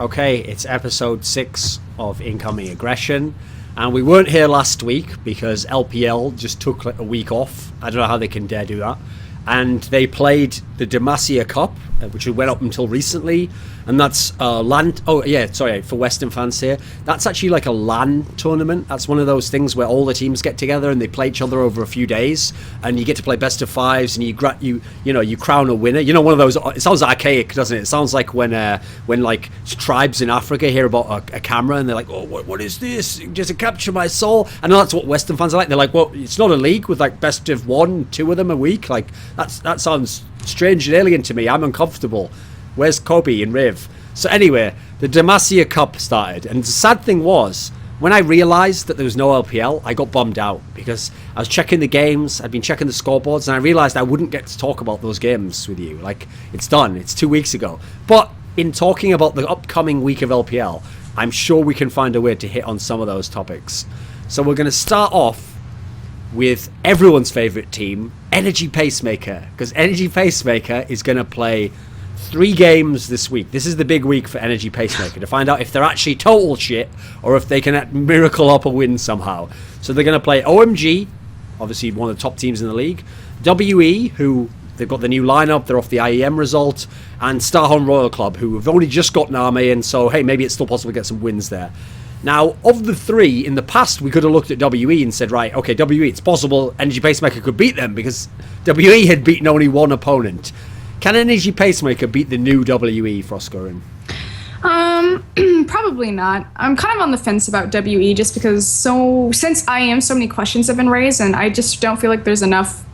Okay, it's episode 6 of Incoming Aggression, and we weren't here last week because LPL just took like a week off. I don't know how they can dare do that. And they played the Deasia Cup, which went up until recently, and that's LAN. Oh yeah, sorry for Western fans here. That's actually like a LAN tournament. That's one of those things where all the teams get together and they play each other over a few days, and you get to play best of fives, and you crown a winner. You know, one of those. It sounds archaic, doesn't it? It sounds like when like tribes in Africa hear about a camera and they're like, oh, what is this? Just capture my soul. I know that's what Western fans are like. They're like, well, it's not a league with like best of 1, 2 of them a week. Like that sounds strange and alien to me. I'm uncomfortable. Where's Kobe and Riv? So anyway, the Deasia Cup started, and the sad thing was, when I realised that there was no LPL, I got bummed out because I was checking the games, I'd been checking the scoreboards, and I realised I wouldn't get to talk about those games with you. Like, it's done, it's 2 weeks ago. But in talking about the upcoming week of LPL, I'm sure we can find a way to hit on some of those topics. So we're going to start off with everyone's favourite team, Energy Pacemaker, because Energy Pacemaker is going to play 3 games this week. This is the big week for Energy Pacemaker to find out if they're actually total shit or if they can miracle up a win somehow. So they're going to play OMG, obviously one of the top teams in the league, WE, who they've got the new lineup, they're off the IEM result, and Starhorn Royal Club, who have only just got an army, and so hey, maybe it's still possible to get some wins there. Now, of the 3, in the past, we could have looked at WE and said, right, okay, WE, it's possible Energy Pacemaker could beat them because WE had beaten only one opponent. Can Energy Pacemaker beat the new WE, Froskurinn? Probably not. I'm kind of on the fence about WE just because since IEM, so many questions have been raised, and I just don't feel like there's enough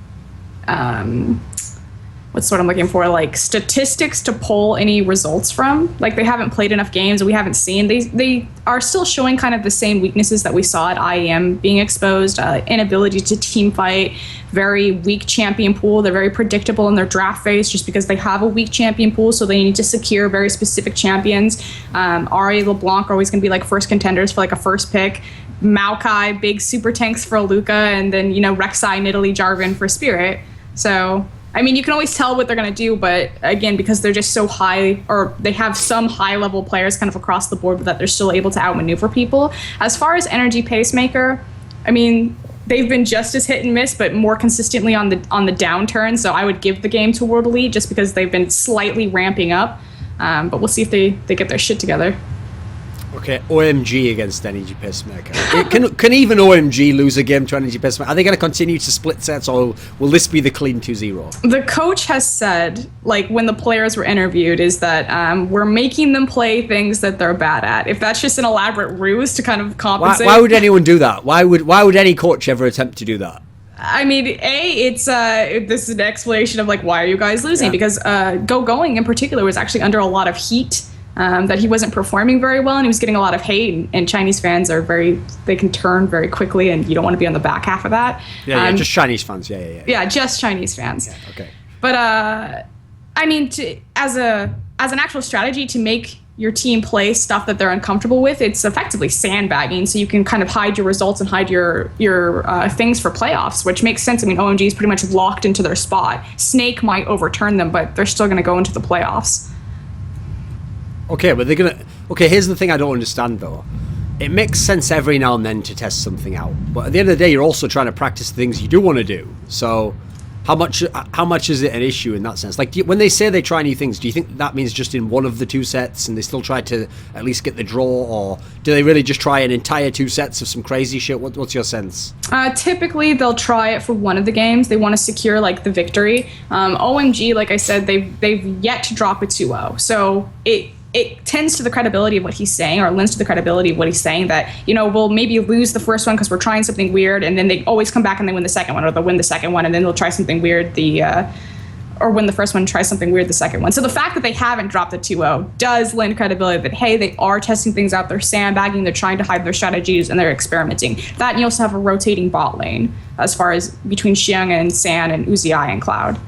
what's what I'm looking for, like statistics to pull any results from. Like, they haven't played enough games, we haven't seen. They are still showing kind of the same weaknesses that we saw at IEM being exposed, inability to team fight, very weak champion pool. They're very predictable in their draft phase just because they have a weak champion pool, so they need to secure very specific champions. Ari, LeBlanc are always going to be like first contenders for like a first pick. Maokai, big super tanks for Luca, and then, Rek'Sai, Nidalee, Jarvan for Spirit. So I mean, you can always tell what they're going to do, but again, because they're just so high, or they have some high-level players kind of across the board, but that they're still able to outmaneuver people. As far as Energy Pacemaker, I mean, they've been just as hit and miss, but more consistently on the downturn. So I would give the game to World Elite just because they've been slightly ramping up. But we'll see if they get their shit together. Okay, OMG against Energy Pacemaker. Can even OMG lose a game to Energy Pacemaker? Are they going to continue to split sets, or will this be the clean 2-0? The coach has said, like, when the players were interviewed, is that we're making them play things that they're bad at. If that's just an elaborate ruse to kind of compensate. Why would anyone do that? Why would any coach ever attempt to do that? I mean, this is an explanation of, like, why are you guys losing? Yeah. Because Going in particular was actually under a lot of heat. That he wasn't performing very well, and he was getting a lot of hate, and Chinese fans they can turn very quickly, and you don't want to be on the back half of that. Yeah, just Chinese fans, yeah. Yeah, just Chinese fans. Yeah, okay. But, I mean, as an actual strategy to make your team play stuff that they're uncomfortable with, it's effectively sandbagging, so you can kind of hide your results and hide your things for playoffs, which makes sense. I mean, OMG is pretty much locked into their spot. Snake might overturn them, but they're still going to go into the playoffs. Okay, but they're gonna. Okay, here's the thing I don't understand though. It makes sense every now and then to test something out, but at the end of the day, you're also trying to practice the things you do want to do. So, how much is it an issue in that sense? Like, when they say they try new things, do you think that means just in one of the 2 sets, and they still try to at least get the draw, or do they really just try an entire 2 sets of some crazy shit? What's your sense? Typically, they'll try it for one of the games. They want to secure like the victory. OMG, like I said, they've yet to drop a 2-0, so it tends to the credibility of what he's saying, or lends to the credibility of what he's saying, that, we'll maybe lose the first one because we're trying something weird, and then they always come back and they win the second one, or they'll win the second one and then they'll try something weird or win the first one and try something weird the second one. So the fact that they haven't dropped the 2-0 does lend credibility that, hey, they are testing things out, they're sandbagging, they're trying to hide their strategies, and they're experimenting. That, and you also have a rotating bot lane as far as between Xiang and San and Uzi and Cloud.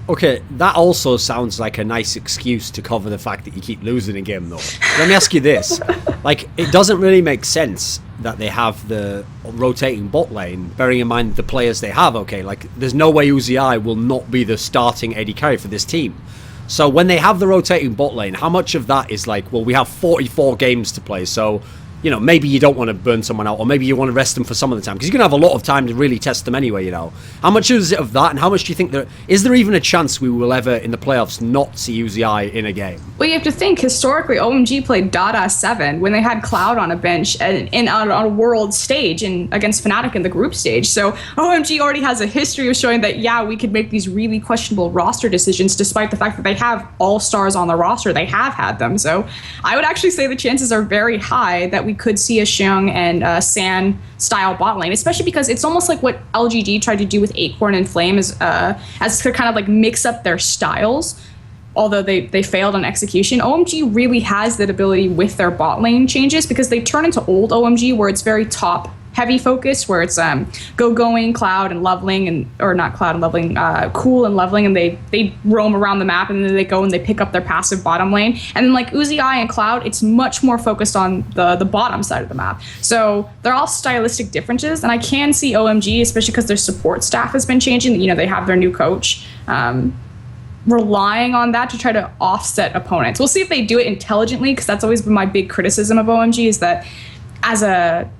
Okay, that also sounds like a nice excuse to cover the fact that you keep losing a game, though. Let me ask you this. Like, it doesn't really make sense that they have the rotating bot lane, bearing in mind the players they have, okay? Like, there's no way Uzi will not be the starting AD carry for this team. So when they have the rotating bot lane, how much of that is like, well, we have 44 games to play, so you know, maybe you don't want to burn someone out, or maybe you want to rest them for some of the time, because you're going to have a lot of time to really test them anyway, you know. How much is it of that, and how much do you think is there even a chance we will ever, in the playoffs, not see UZI in a game? Well, you have to think, historically, OMG played Dada 7 when they had Cloud on a bench and on a world stage and against Fnatic in the group stage. So OMG already has a history of showing that, yeah, we could make these really questionable roster decisions, despite the fact that they have all-stars on the roster. They have had them. So I would actually say the chances are very high that we could see a Xiong and San style bot lane, especially because it's almost like what LGD tried to do with Acorn and Flame as to kind of like mix up their styles. Although they failed on execution, OMG really has that ability with their bot lane changes, because they turn into old OMG where it's very top heavy focus, where it's going Cloud and leveling, and or not Cloud and leveling, Cool and leveling, and they roam around the map, and then they go and they pick up their passive bottom lane. And then like UZI and Cloud, it's much more focused on the bottom side of the map. So they're all stylistic differences, and I can see OMG, especially because their support staff has been changing. You know, they have their new coach. Relying on that to try to offset opponents. We'll see if they do it intelligently, because that's always been my big criticism of OMG, is that as a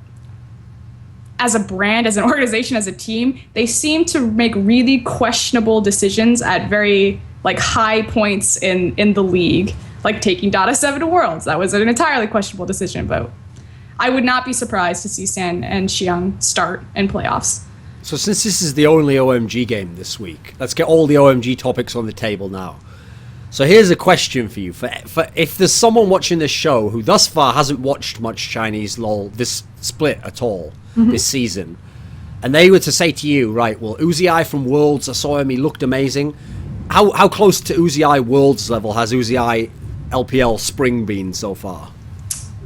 brand, as an organization, as a team, they seem to make really questionable decisions at very like high points in the league, like taking Dota 7 to Worlds. That was an entirely questionable decision, but I would not be surprised to see San and Xiong start in playoffs. So since this is the only OMG game this week, let's get all the OMG topics on the table now. So here's a question for you. For if there's someone watching this show who thus far hasn't watched much Chinese LoL this split at all this season, and they were to say to you, right, well, UZI from Worlds, I saw him, he looked amazing. How close to UZI Worlds level has UZI LPL Spring been so far?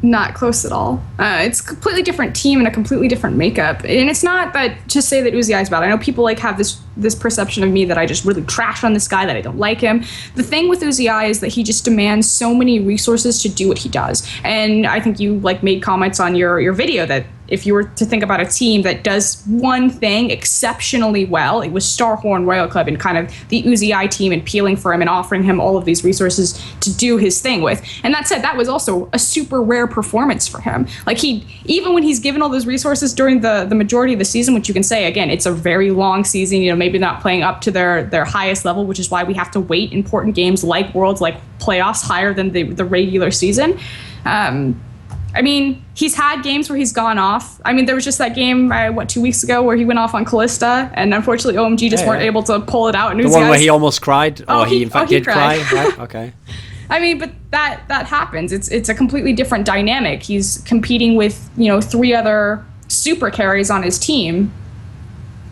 Not close at all. It's a completely different team and a completely different makeup. And it's not that to say that UZI is bad. I know people like have this perception of me that I just really trash on this guy, that I don't like him. The thing with UZI is that he just demands so many resources to do what he does. And I think you like made comments on your video that if you were to think about a team that does one thing exceptionally well, it was Starhorn Royal Club and kind of the UZI team, and peeling for him and offering him all of these resources to do his thing with. And that said, that was also a super rare performance for him. Like even when he's given all those resources during the majority of the season, which you can say, again, it's a very long season, you know, maybe not playing up to their highest level, which is why we have to wait important games like Worlds, like playoffs, higher than the regular season. I mean, he's had games where he's gone off. I mean, there was just that game, 2 weeks ago, where he went off on Callista, and unfortunately OMG just weren't able to pull it out. And the one where he almost cried? He in fact did cried. cry? Right? Okay. I mean, but that happens. It's a completely different dynamic. He's competing with, you know, 3 other super carries on his team.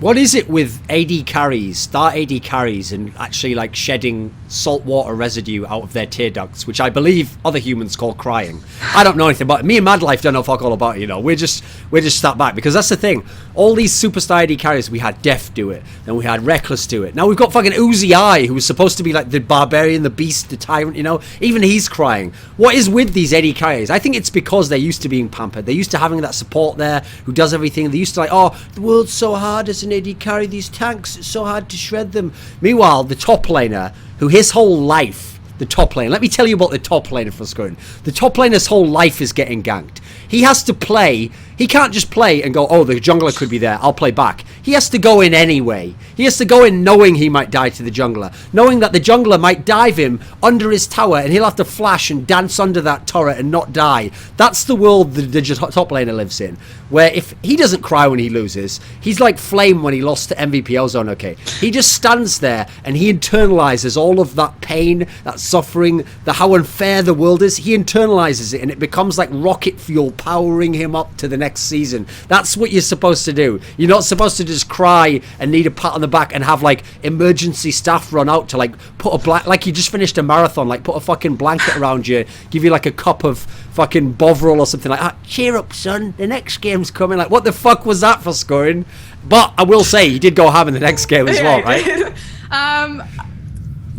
What is it with AD carries, start AD carries, and actually like shedding saltwater residue out of their tear ducts, which I believe other humans call crying? I don't know anything about it. Me and Mad Life don't know fuck all about it, you know. We're just sat back, because that's the thing. All these superstar AD carries, we had Def do it, then we had Reckless do it. Now we've got fucking UZI, who was supposed to be like the barbarian, the beast, the tyrant, you know. Even he's crying. What is with these AD carries? I think it's because they're used to being pampered. They're used to having that support there who does everything. They're used to like, oh, the world's so hard as an AD carry, these tanks, it's so hard to shred them. Meanwhile, the top laner, who his whole life, the top lane, let me tell you about the top laner for Froskurinn. The top laner's whole life is getting ganked. He has to play. He can't just play and go, oh, the jungler could be there, I'll play back. He has to go in anyway. He has to go in knowing he might die to the jungler, knowing that the jungler might dive him under his tower, and he'll have to flash and dance under that turret and not die. That's the world the top laner lives in, where if he doesn't cry when he loses, he's like Flame when he lost to MVP Ozone, okay? He just stands there and he internalizes all of that pain, that suffering, how unfair the world is. He internalizes it, and it becomes like rocket fuel powering him up to the next season. That's what you're supposed to do. You're not supposed to just cry and need a pat on the back and have like emergency staff run out to like put like you just finished a marathon, like put a fucking blanket around you, give you like a cup of fucking Bovril or something like that. Cheer up, son, the next game's coming. Like, what the fuck was that for Froskurinn? But I will say he did go ham in the next game as well, right?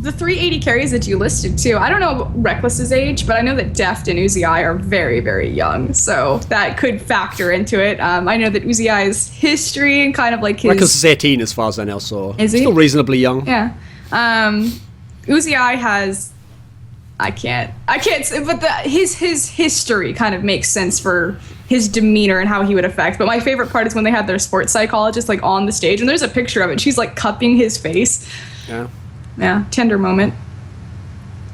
The 380 carries that you listed too, I don't know Reckless's age, but I know that Deft and UZI are very, very young, so that could factor into it. I know that UZI's history and kind of like his... Reckless is 18 as far as I know, so is he? Still reasonably young. Yeah. Uzi has, I can't, but his history kind of makes sense for his demeanor and how he would affect. But my favorite part is when they had their sports psychologist like on the stage, and there's a picture of it. She's like cupping his face. Yeah, tender moment.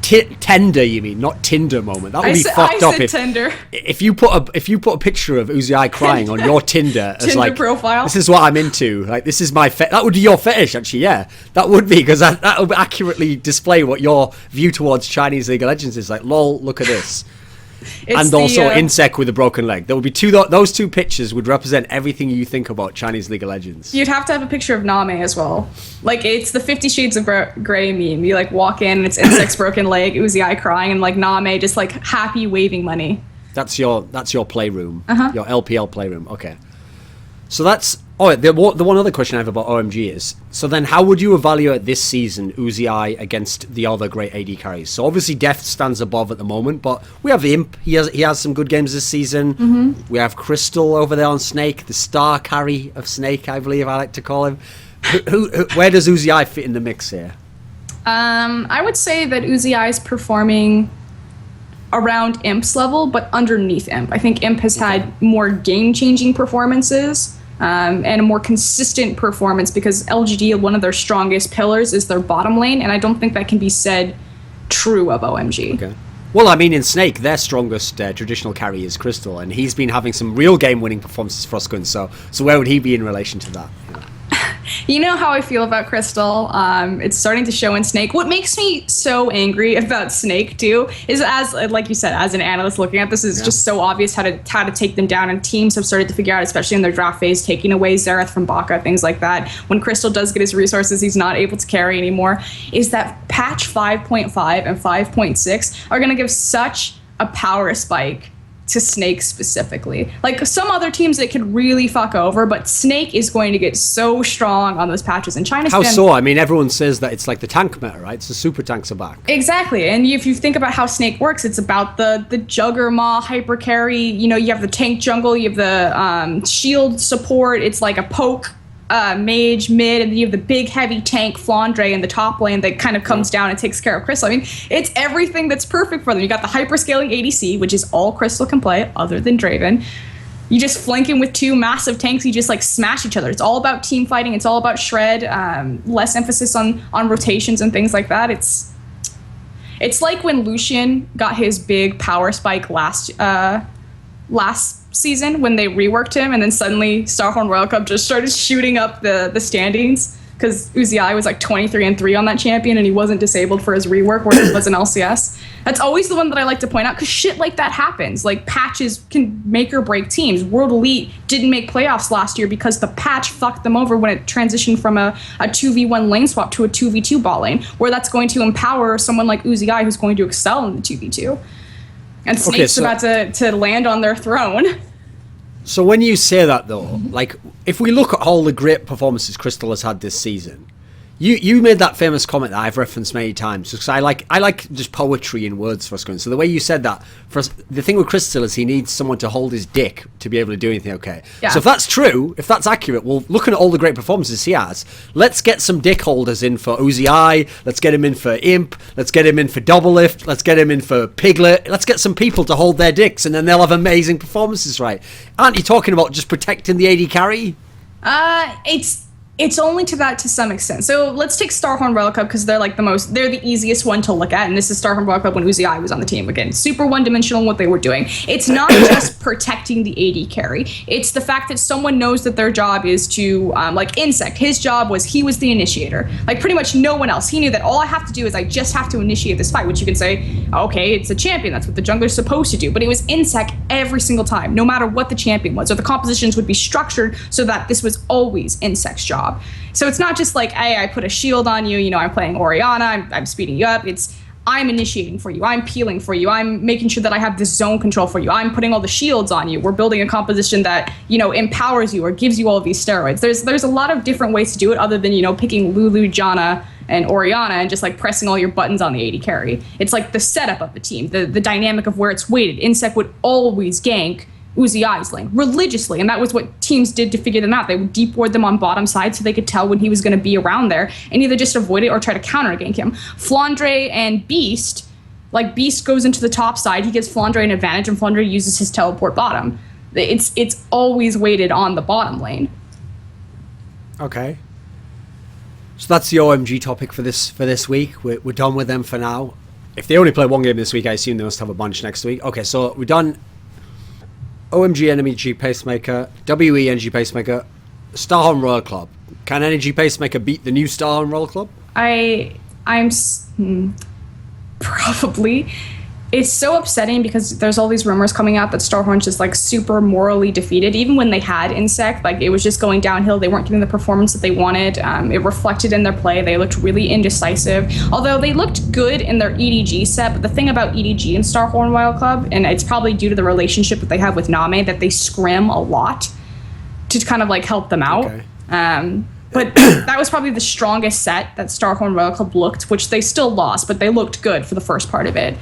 Tender, you mean, not Tinder moment? That would be fucked up. If you put a picture of Uzi crying on your Tinder as like profile. This is what I'm into. Like this is my that would be your fetish, actually. Yeah, that would be, because that would accurately display what your view towards Chinese League of Legends is. Like, lol, look at this. And also Insect with a broken leg. There would be those two pictures would represent everything you think about Chinese League of Legends. You'd have to have a picture of Name as well. Like, it's the 50 Shades of Grey meme. You like walk in and it's Insect's broken leg, Uzi Crying, and like Name just like happy waving money. That's your playroom. Your LPL playroom. Okay. So that's the one other question I have about OMG is, so then how would you evaluate this season Uzi against the other great AD carries? So obviously Death stands above at the moment, but we have Imp. He has some good games this season. We have Crystal over there on Snake, the star carry of Snake, I believe I like to call him. Where does Uzi fit in the mix here? I would say that Uzi is performing around Imp's level, but underneath Imp. I think Imp has had more game-changing performances and a more consistent performance, because LGD, one of their strongest pillars is their bottom lane, and I don't think that can be said true of OMG. Okay. Well, I mean, in Snake, their strongest traditional carry is Crystal, and he's been having some real game-winning performances for Froskurinn, so where would he be in relation to that? You know how I feel about Crystal. It's starting to show in Snake. What makes me so angry about Snake too is, as like you said, as an analyst looking at this, is just so obvious how to take them down, and teams have started to figure out, especially in their draft phase, taking away Xerath from Baka, things like that. When Crystal does get his resources, he's not able to carry anymore. Is that patch 5.5 and 5.6 are going to give such a power spike to Snake specifically. Like, some other teams that could really fuck over, but Snake is going to get so strong on those patches. And China's so? I mean, everyone says that it's like the tank meta, right? So super tanks are back. Exactly. And if you think about how Snake works, it's about the Juggermaw hyper carry. You know, you have the tank jungle, you have the shield support. It's like a poke mage mid, and then you have the big heavy tank Flandre in the top lane that kind of comes down and takes care of Crystal. I mean, it's everything that's perfect for them. You got the hyperscaling ADC, which is all Crystal can play other than Draven. You just flank him with two massive tanks. You just like smash each other. It's all about team fighting. It's all about shred. Less emphasis on rotations and things like that. It's like when Lucian got his big power spike last season, when they reworked him, and then suddenly Starhorn Royal Cup just started shooting up the standings, because Uzi was like 23-3 on that champion, and he wasn't disabled for his rework where he was an LCS. That's always the one that I like to point out, because shit like that happens. Like, patches can make or break teams. World Elite didn't make playoffs last year because the patch fucked them over when it transitioned from a 2v1 lane swap to a 2v2 bot lane, where that's going to empower someone like Uzi who's going to excel in the 2v2. And Snake's about to land on their throne. So when you say that, though, like, if we look at all the great performances Crystal has had this season, you made that famous comment that I've referenced many times, because I like just poetry in words for Froskurinn. So the way you said that, the thing with Crystal is he needs someone to hold his dick to be able to do anything okay. Yeah. So if that's true, if that's accurate, well, looking at all the great performances he has, let's get some dick holders in for Uzi, let's get him in for Imp, let's get him in for Doublelift, let's get him in for Piglet, let's get some people to hold their dicks, and then they'll have amazing performances, right? Aren't you talking about just protecting the AD carry? It's only to some extent. So let's take Starhorn Royal Cup, because they're like they're the easiest one to look at, and this is Starhorn Royal Cup when Uzi was on the team. Again, super one-dimensional in what they were doing. It's not just protecting the AD carry. It's the fact that someone knows that their job is to, like Insect, his job was, he was the initiator. Like, pretty much no one else. He knew that all I have to do is I just have to initiate this fight, which you can say, okay, it's a champion, that's what the jungler's supposed to do. But it was Insect every single time, no matter what the champion was, or the compositions would be structured so that this was always Insect's job. So it's not just like, hey, I put a shield on you, I'm playing Orianna, I'm speeding you up. It's, I'm initiating for you, I'm peeling for you, I'm making sure that I have this zone control for you, I'm putting all the shields on you, we're building a composition that, empowers you or gives you all of these steroids. There's a lot of different ways to do it, other than, picking Lulu, Janna, and Orianna and just like pressing all your buttons on the AD carry. It's like the setup of the team, the dynamic of where it's weighted. Insect would always gank Uzi's lane religiously, and that was what teams did to figure them out. They would deep ward them on bottom side so they could tell when he was going to be around there and either just avoid it or try to counter gank him. Flandre and Beast, like Beast goes into the top side, he gives Flandre an advantage, and Flandre uses his teleport bottom. It's always weighted on the bottom lane. Okay. So that's the OMG topic for this week. We're done with them for now. If they only play one game this week, I assume they must have a bunch next week. Okay, so we're done. OMG Energy Pacemaker, WE Energy Pacemaker, Starhorn Royal Club. Can Energy Pacemaker beat the new Starhorn Royal Club? Probably. It's so upsetting because there's all these rumors coming out that Starhorn's just like super morally defeated. Even when they had Insect, like it was just going downhill. They weren't getting the performance that they wanted. It reflected in their play. They looked really indecisive. Although they looked good in their EDG set, but the thing about EDG and Starhorn Wild Club, and it's probably due to the relationship that they have with Name, that they scrim a lot to kind of like help them out. Okay. But that was probably the strongest set that Starhorn Royal Club looked, which they still lost, but they looked good for the first part of it.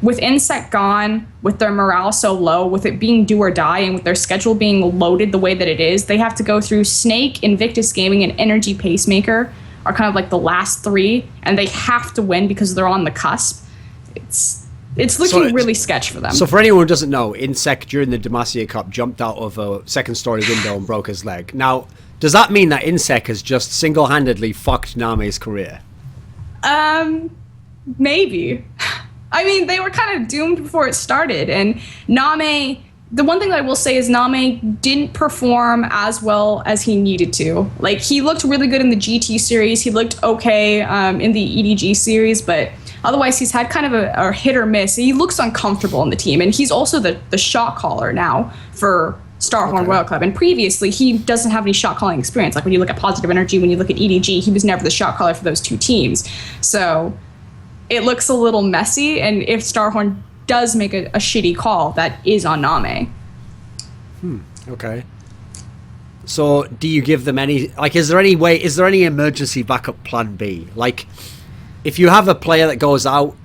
With Insect gone, with their morale so low, with it being do or die, and with their schedule being loaded the way that it is, they have to go through Snake, Invictus Gaming, and Energy Pacemaker are kind of like the last three, and they have to win because they're on the cusp. It's looking really sketch for them. So for anyone who doesn't know, Insect during the Deasia Cup jumped out of a second story window and broke his leg. Now, does that mean that Insect has just single-handedly fucked Name's career? Maybe. I mean, they were kind of doomed before it started, and Name, the one thing that I will say is Name didn't perform as well as he needed to. Like, he looked really good in the GT series, he looked okay in the EDG series, but otherwise he's had kind of a hit or miss. He looks uncomfortable in the team, and he's also the shot caller now for Starhorn Royal Club, and previously he doesn't have any shot calling experience. Like when you look at Positive Energy, when you look at EDG, he was never the shot caller for those two teams. So it looks a little messy, and if Starhorn does make a shitty call, that is on Name. Okay. So do you give them any, like, is there any emergency backup plan B? Like, if you have a player that goes out,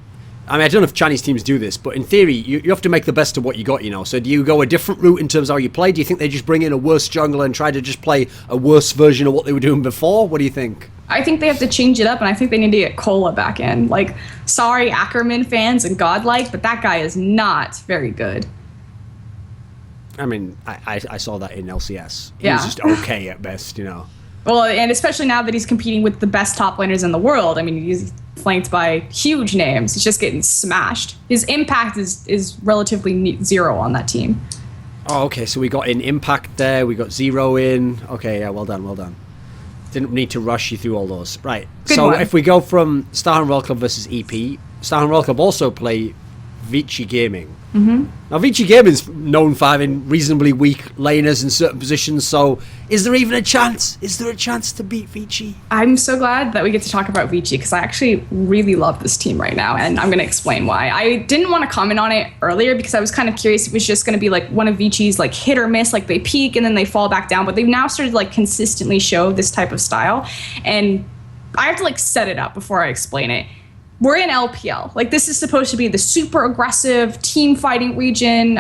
I mean, I don't know if Chinese teams do this, but in theory, you have to make the best of what you got, you know. So do you go a different route in terms of how you play? Do you think they just bring in a worse jungler and try to just play a worse version of what they were doing before? What do you think? I think they have to change it up, and I think they need to get Cola back in. Like, sorry, Ackerman fans and Godlike, but that guy is not very good. I mean, I saw that in LCS. He Yeah. was just okay at best, you know. Well, and especially now that he's competing with the best top laners in the world. I mean, he's flanked by huge names. He's just getting smashed. His impact is relatively zero on that team. Oh, okay. So we got in Impact there. We got Zero in. Okay, yeah, well done. Didn't need to rush you through all those. Right. Good so one. if we go from Starhorn Royal Club versus EP, Starhorn Royal Club also play Vici Gaming. Mm-hmm. Now, Vici Gaming's known for having reasonably weak laners in certain positions, so is there even a chance? Is there a chance to beat Vici? I'm so glad that we get to talk about Vici, because I actually really love this team right now, and I'm going to explain why. I didn't want to comment on it earlier because I was kind of curious if it was just going to be like one of Vici's like hit or miss, like they peak and then they fall back down, but they've now started to like consistently show this type of style, and I have to like set it up before I explain it. We're in LPL. Like, this is supposed to be the super aggressive team fighting region.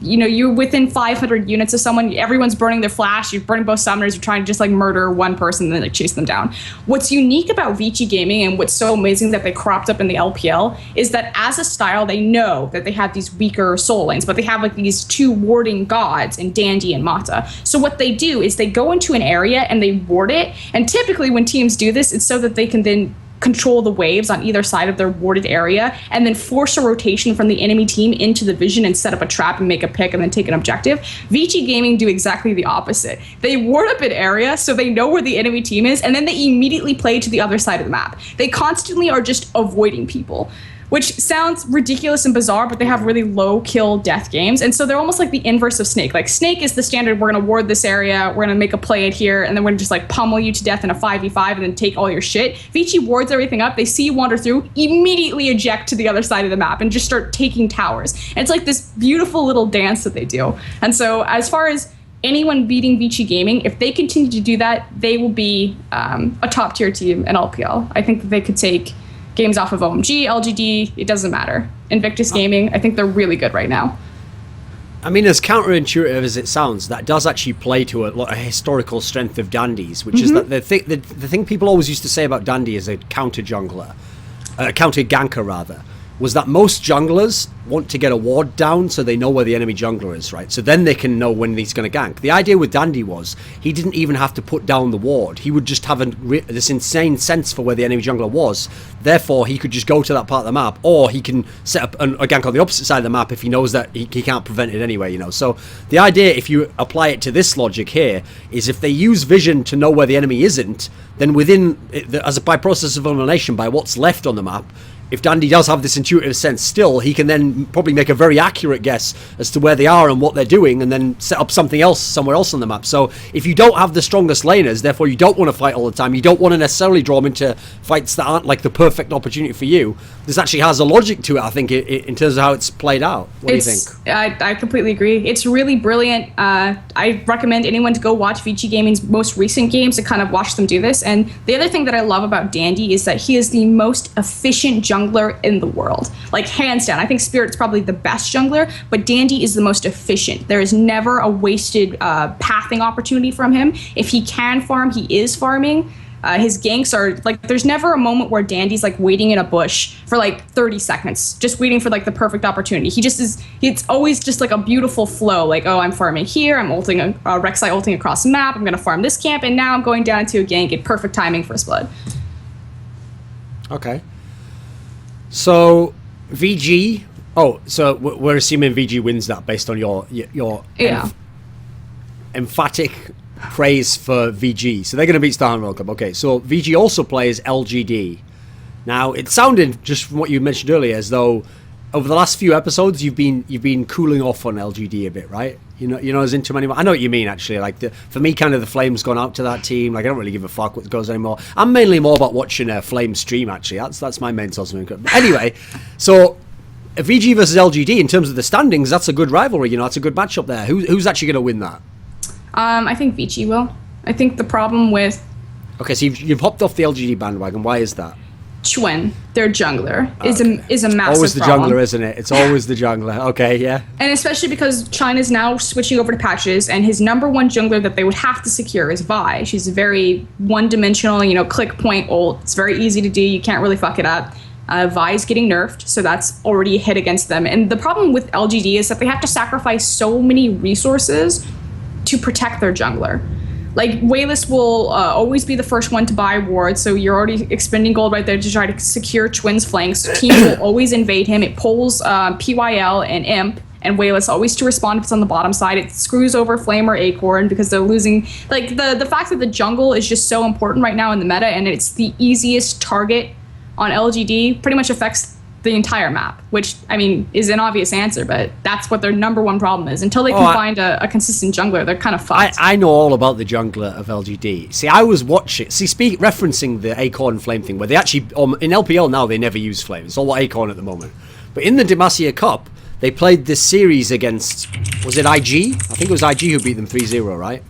You know, you're within 500 units of someone. Everyone's burning their flash. You're burning both summoners. You're trying to just like murder one person and then like chase them down. What's unique about Vici Gaming and what's so amazing that they cropped up in the LPL is that as a style, they know that they have these weaker soul lanes, but they have like these two warding gods in Dandy and Mata. So what they do is they go into an area and they ward it. And typically when teams do this, it's so that they can then control the waves on either side of their warded area and then force a rotation from the enemy team into the vision and set up a trap and make a pick and then take an objective. Vici Gaming do exactly the opposite. They ward up an area so they know where the enemy team is, and then they immediately play to the other side of the map. They constantly are just avoiding people, which sounds ridiculous and bizarre, but they have really low kill death games. And so they're almost like the inverse of Snake. Like, Snake is the standard, we're gonna ward this area, we're gonna make a play it here, and then we're gonna just like pummel you to death in a 5v5 and then take all your shit. Vici wards everything up, they see you wander through, immediately eject to the other side of the map and just start taking towers. And it's like this beautiful little dance that they do. And so as far as anyone beating Vici Gaming, if they continue to do that, they will be a top tier team in LPL. I think that they could take games off of OMG, LGD, it doesn't matter. Invictus Gaming, I think they're really good right now. I mean, as counterintuitive as it sounds, that does actually play to a historical strength of Dandy's, which is that the thing people always used to say about Dandy as a counter jungler, counter ganker rather, was that most junglers want to get a ward down so they know where the enemy jungler is, right? So then they can know when he's going to gank. The idea with Dandy was he didn't even have to put down the ward. He would just have this insane sense for where the enemy jungler was. Therefore, he could just go to that part of the map, or he can set up a gank on the opposite side of the map if he knows that he can't prevent it anyway, you know? So the idea, if you apply it to this logic here, is if they use vision to know where the enemy isn't, then as a by process of elimination, by what's left on the map, if Dandy does have this intuitive sense still, he can then probably make a very accurate guess as to where they are and what they're doing, and then set up something else somewhere else on the map. So if you don't have the strongest laners, therefore you don't want to fight all the time, you don't want to necessarily draw them into fights that aren't like the perfect opportunity for you, this actually has a logic to it, I think, in terms of how it's played out. What do you think? I completely agree. It's really brilliant. I recommend anyone to go watch Vici Gaming's most recent games to kind of watch them do this. And the other thing that I love about Dandy is that he is the most efficient jungler in the world, like hands down. I think Spirit's probably the best jungler, but Dandy is the most efficient. There is never a wasted pathing opportunity from him. If he can farm, he is farming. His ganks are like, there's never a moment where Dandy's like waiting in a bush for like 30 seconds, just waiting for like the perfect opportunity. He just is, it's always just like a beautiful flow. Like, oh, I'm farming here, I'm ulting Rek'Sai ulting across the map, I'm gonna farm this camp, and now I'm going down into a gank at perfect timing for Blood. Okay. So VG. Oh, so we're assuming VG wins that based on your emphatic praise for VG. So they're going to beat Star World Cup. Okay, so VG also plays LGD. Now it sounded, just from what you mentioned earlier, as though over the last few episodes you've been cooling off on LGD a bit, right? You're not as into them anymore. I know what you mean, actually. Like for me, kind of the flame's gone out to that team. Like I don't really give a fuck what goes anymore. I'm mainly more about watching Flame stream. Actually, that's my main source of income. But anyway, so VG versus LGD in terms of the standings, that's a good rivalry. You know, that's a good matchup there. Who's actually going to win that? I think Vici will. I think the problem with... Okay, so you've hopped off the LGD bandwagon. Why is that? Chuen, their jungler, is a massive always the problem. Jungler, isn't it? It's always the jungler. Okay, yeah. And especially because China's now switching over to patches, and his number one jungler that they would have to secure is Vi. She's very one-dimensional, click point ult. It's very easy to do. You can't really fuck it up. Vi's getting nerfed, so that's already a hit against them. And the problem with LGD is that they have to sacrifice so many resources to protect their jungler. Like, Wayless will always be the first one to buy wards, so you're already expending gold right there to try to secure Chwen's flanks. Team will always invade him. It pulls PYL and Imp, and Wayless always to respond if it's on the bottom side. It screws over Flame or Acorn because they're losing. Like, the fact that the jungle is just so important right now in the meta, and it's the easiest target on LGD, pretty much affects the entire map, which, I mean, is an obvious answer, but that's what their number one problem is. Until they can find a consistent jungler, they're kind of fucked. I know all about the jungler of LGD. See, I was watching... referencing the Acorn Flame thing, where they actually... in LPL now, they never use Flame. It's all Acorn at the moment. But in the Deasia Cup, they played this series against... Was it IG? I think it was IG who beat them 3-0, right?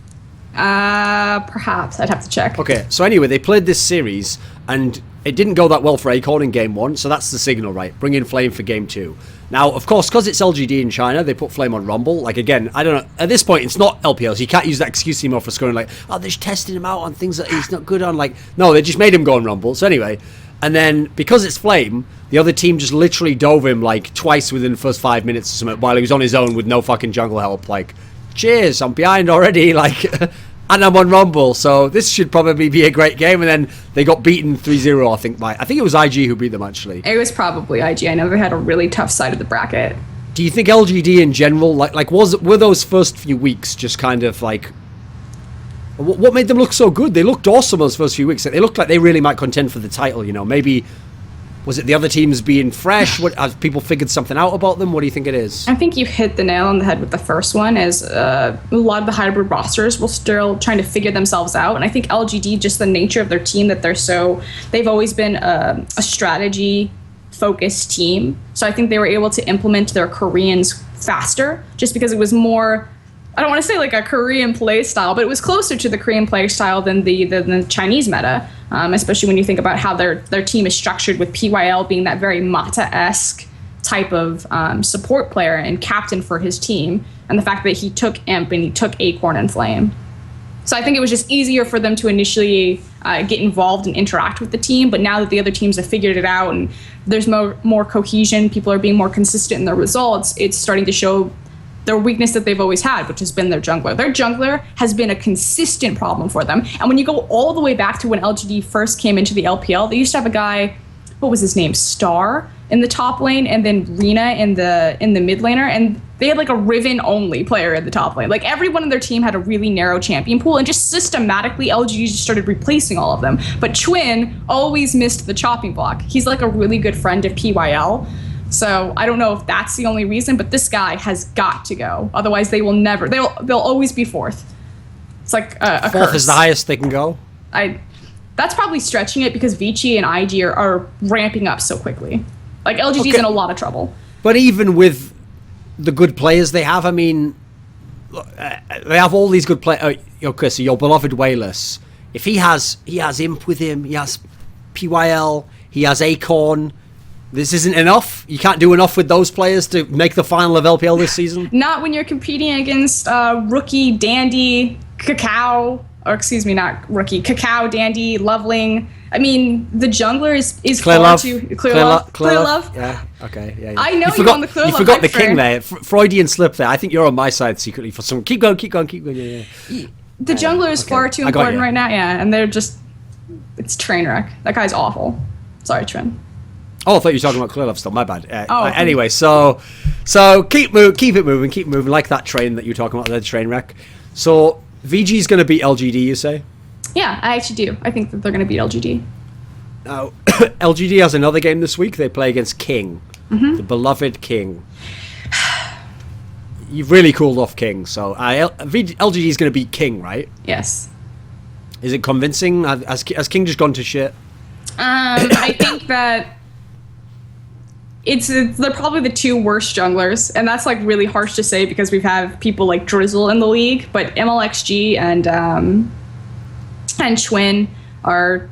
Perhaps. I'd have to check. Okay, so anyway, they played this series, and it didn't go that well for Acorn in game 1, so that's the signal, right? Bring in Flame for game 2. Now, of course, because it's LGD in China, they put Flame on Rumble. Like, again, I don't know. At this point, it's not LPL, so you can't use that excuse anymore for scoring, like, oh, they're just testing him out on things that he's not good on. Like, no, they just made him go on Rumble. So anyway, and then, because it's Flame, the other team just literally dove him, like, twice within the first 5 minutes or something, while he was on his own with no fucking jungle help. Like, cheers, I'm behind already, like... And I'm on Rumble, so this should probably be a great game. And then they got beaten 3-0, I think it was IG who beat them, actually. It was probably IG. I know they had a really tough side of the bracket. Do you think LGD in general, were those first few weeks just kind of like... What made them look so good? They looked awesome those first few weeks. They looked like they really might contend for the title, Maybe... Was it the other teams being fresh? Have people figured something out about them? What do you think it is? I think you hit the nail on the head with the first one, as a lot of the hybrid rosters will still trying to figure themselves out. And I think LGD, just the nature of their team, that they've always been a strategy-focused team. So I think they were able to implement their Koreans faster, just because it was more... I don't want to say like a Korean play style, but it was closer to the Korean play style than the Chinese meta, especially when you think about how their team is structured, with PYL being that very Mata-esque type of support player and captain for his team, and the fact that he took Imp and he took Acorn and Flame. So I think it was just easier for them to initially get involved and interact with the team, but now that the other teams have figured it out and there's more cohesion, people are being more consistent in their results, it's starting to show their weakness that they've always had, which has been their jungler. Their jungler has been a consistent problem for them. And when you go all the way back to when LGD first came into the LPL, they used to have a guy, what was his name, Star, in the top lane, and then Rena in the mid laner, and they had like a Riven only player in the top lane. Like everyone in their team had a really narrow champion pool, and just systematically LGD just started replacing all of them. But Chwin always missed the chopping block. He's like a really good friend of PYL. So I don't know if that's the only reason, but this guy has got to go. Otherwise they will never, they'll always be fourth. It's like a fourth curse. Is the highest they can go? That's probably stretching it because Vici and IG are ramping up so quickly. Like LGD's in a lot of trouble. But even with the good players they have, I mean, they have all these good players. Okay, so your beloved Wayless, if he has Imp with him, he has PYL, he has Acorn. This isn't enough? You can't do enough with those players to make the final of LPL this season? Not when you're competing against Rookie, Dandy, Cacao, or excuse me, not Rookie, Cacao, Dandy, Loveling. I mean, the jungler is Clear far Love. too... Clear Love? Yeah, okay. Yeah. I know you're on the Clear Love. You forgot the king there. Freudian slip there. I think you're on my side secretly for some... Keep going. Yeah. The jungler is far too important right now, yeah, and they're just... It's train wreck. That guy's awful. Sorry, Trin. Oh, I thought you were talking about Clear Love still. My bad. Anyway, so keep it moving, like that train that you were talking about, the train wreck. So VG's going to beat LGD, you say? Yeah, I actually do. I think that they're going to beat LGD. Now, LGD has another game this week. They play against King, the beloved King. You've really cooled off King, so LGD is going to beat King, right? Yes. Is it convincing? Has King just gone to shit? I think that they're probably the two worst junglers, and that's like really harsh to say because we've had people like Drizzle in the league, but MLXG and Chwin are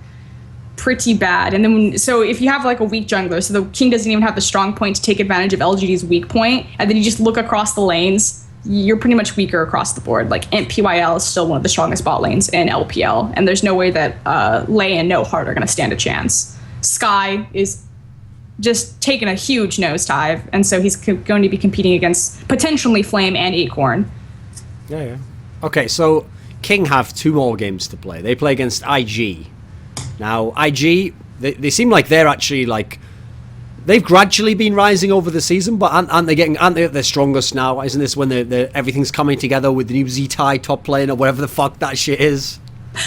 pretty bad. And then so if you have like a weak jungler, so the King doesn't even have the strong point to take advantage of LGD's weak point, and then you just look across the lanes, you're pretty much weaker across the board. Like PYL is still one of the strongest bot lanes in LPL, and there's no way that Lei and No Heart are going to stand a chance. Sky is just taking a huge nosedive, and so he's going to be competing against potentially Flame and Acorn. Yeah. Okay, so King have 2 more games to play. They play against IG. Now, IG, they seem like they're actually like... They've gradually been rising over the season, but aren't they at their strongest now? Isn't this when everything's coming together with the new Z-Tai top lane or whatever the fuck that shit is?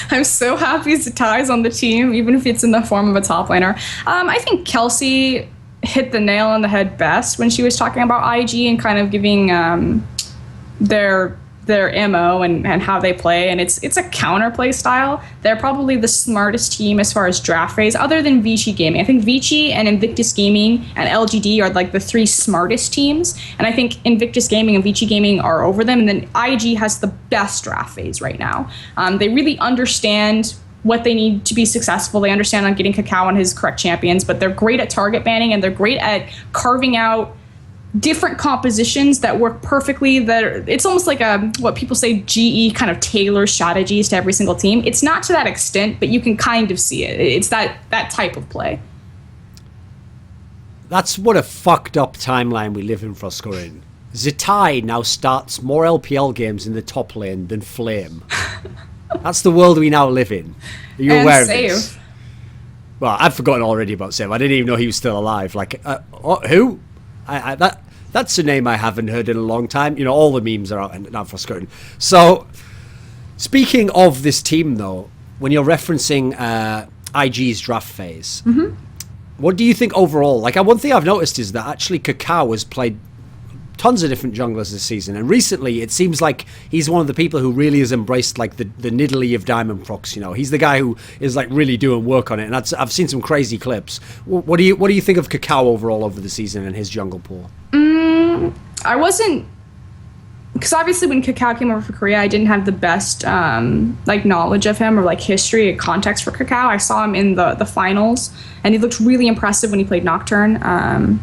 I'm so happy Z-Tai's on the team, even if it's in the form of a top laner. I think Kelsey hit the nail on the head best when she was talking about IG and kind of giving their MO and how they play, and it's a counterplay style. They're probably the smartest team as far as draft phase, other than Vici Gaming. I think Vici and Invictus Gaming and LGD are like the 3 smartest teams, and I think Invictus Gaming and Vici Gaming are over them, and then IG has the best draft phase right now. They really understand what they need to be successful. They understand on getting Cacao on his correct champions, but they're great at target banning, and they're great at carving out different compositions that work perfectly. It's almost like what people say GE kind of tailor strategies to every single team. It's not to that extent, but you can kind of see it. It's that type of play. That's what a fucked up timeline we live in, Froskurinn. Z-Tai now starts more LPL games in the top lane than Flame. That's the world we now live in. Are you aware of this? Well, I've forgotten already about Save. I didn't even know he was still alive. Like, who? That's a name I haven't heard in a long time. You know, all the memes are out now for Froskurinn. So, speaking of this team, though, when you're referencing IG's draft phase, what do you think overall? Like, one thing I've noticed is that actually Cacao has played tons of different junglers this season, and recently it seems like he's one of the people who really has embraced like the niddly of Diamond Procs. You know, he's the guy who is like really doing work on it, and I've seen some crazy clips. What do you think of Cacao overall over the season and his jungle pool? I wasn't, because obviously when Cacao came over for Korea, I didn't have the best like knowledge of him or like history and context for Cacao. I saw him in the finals, and he looked really impressive when he played Nocturne.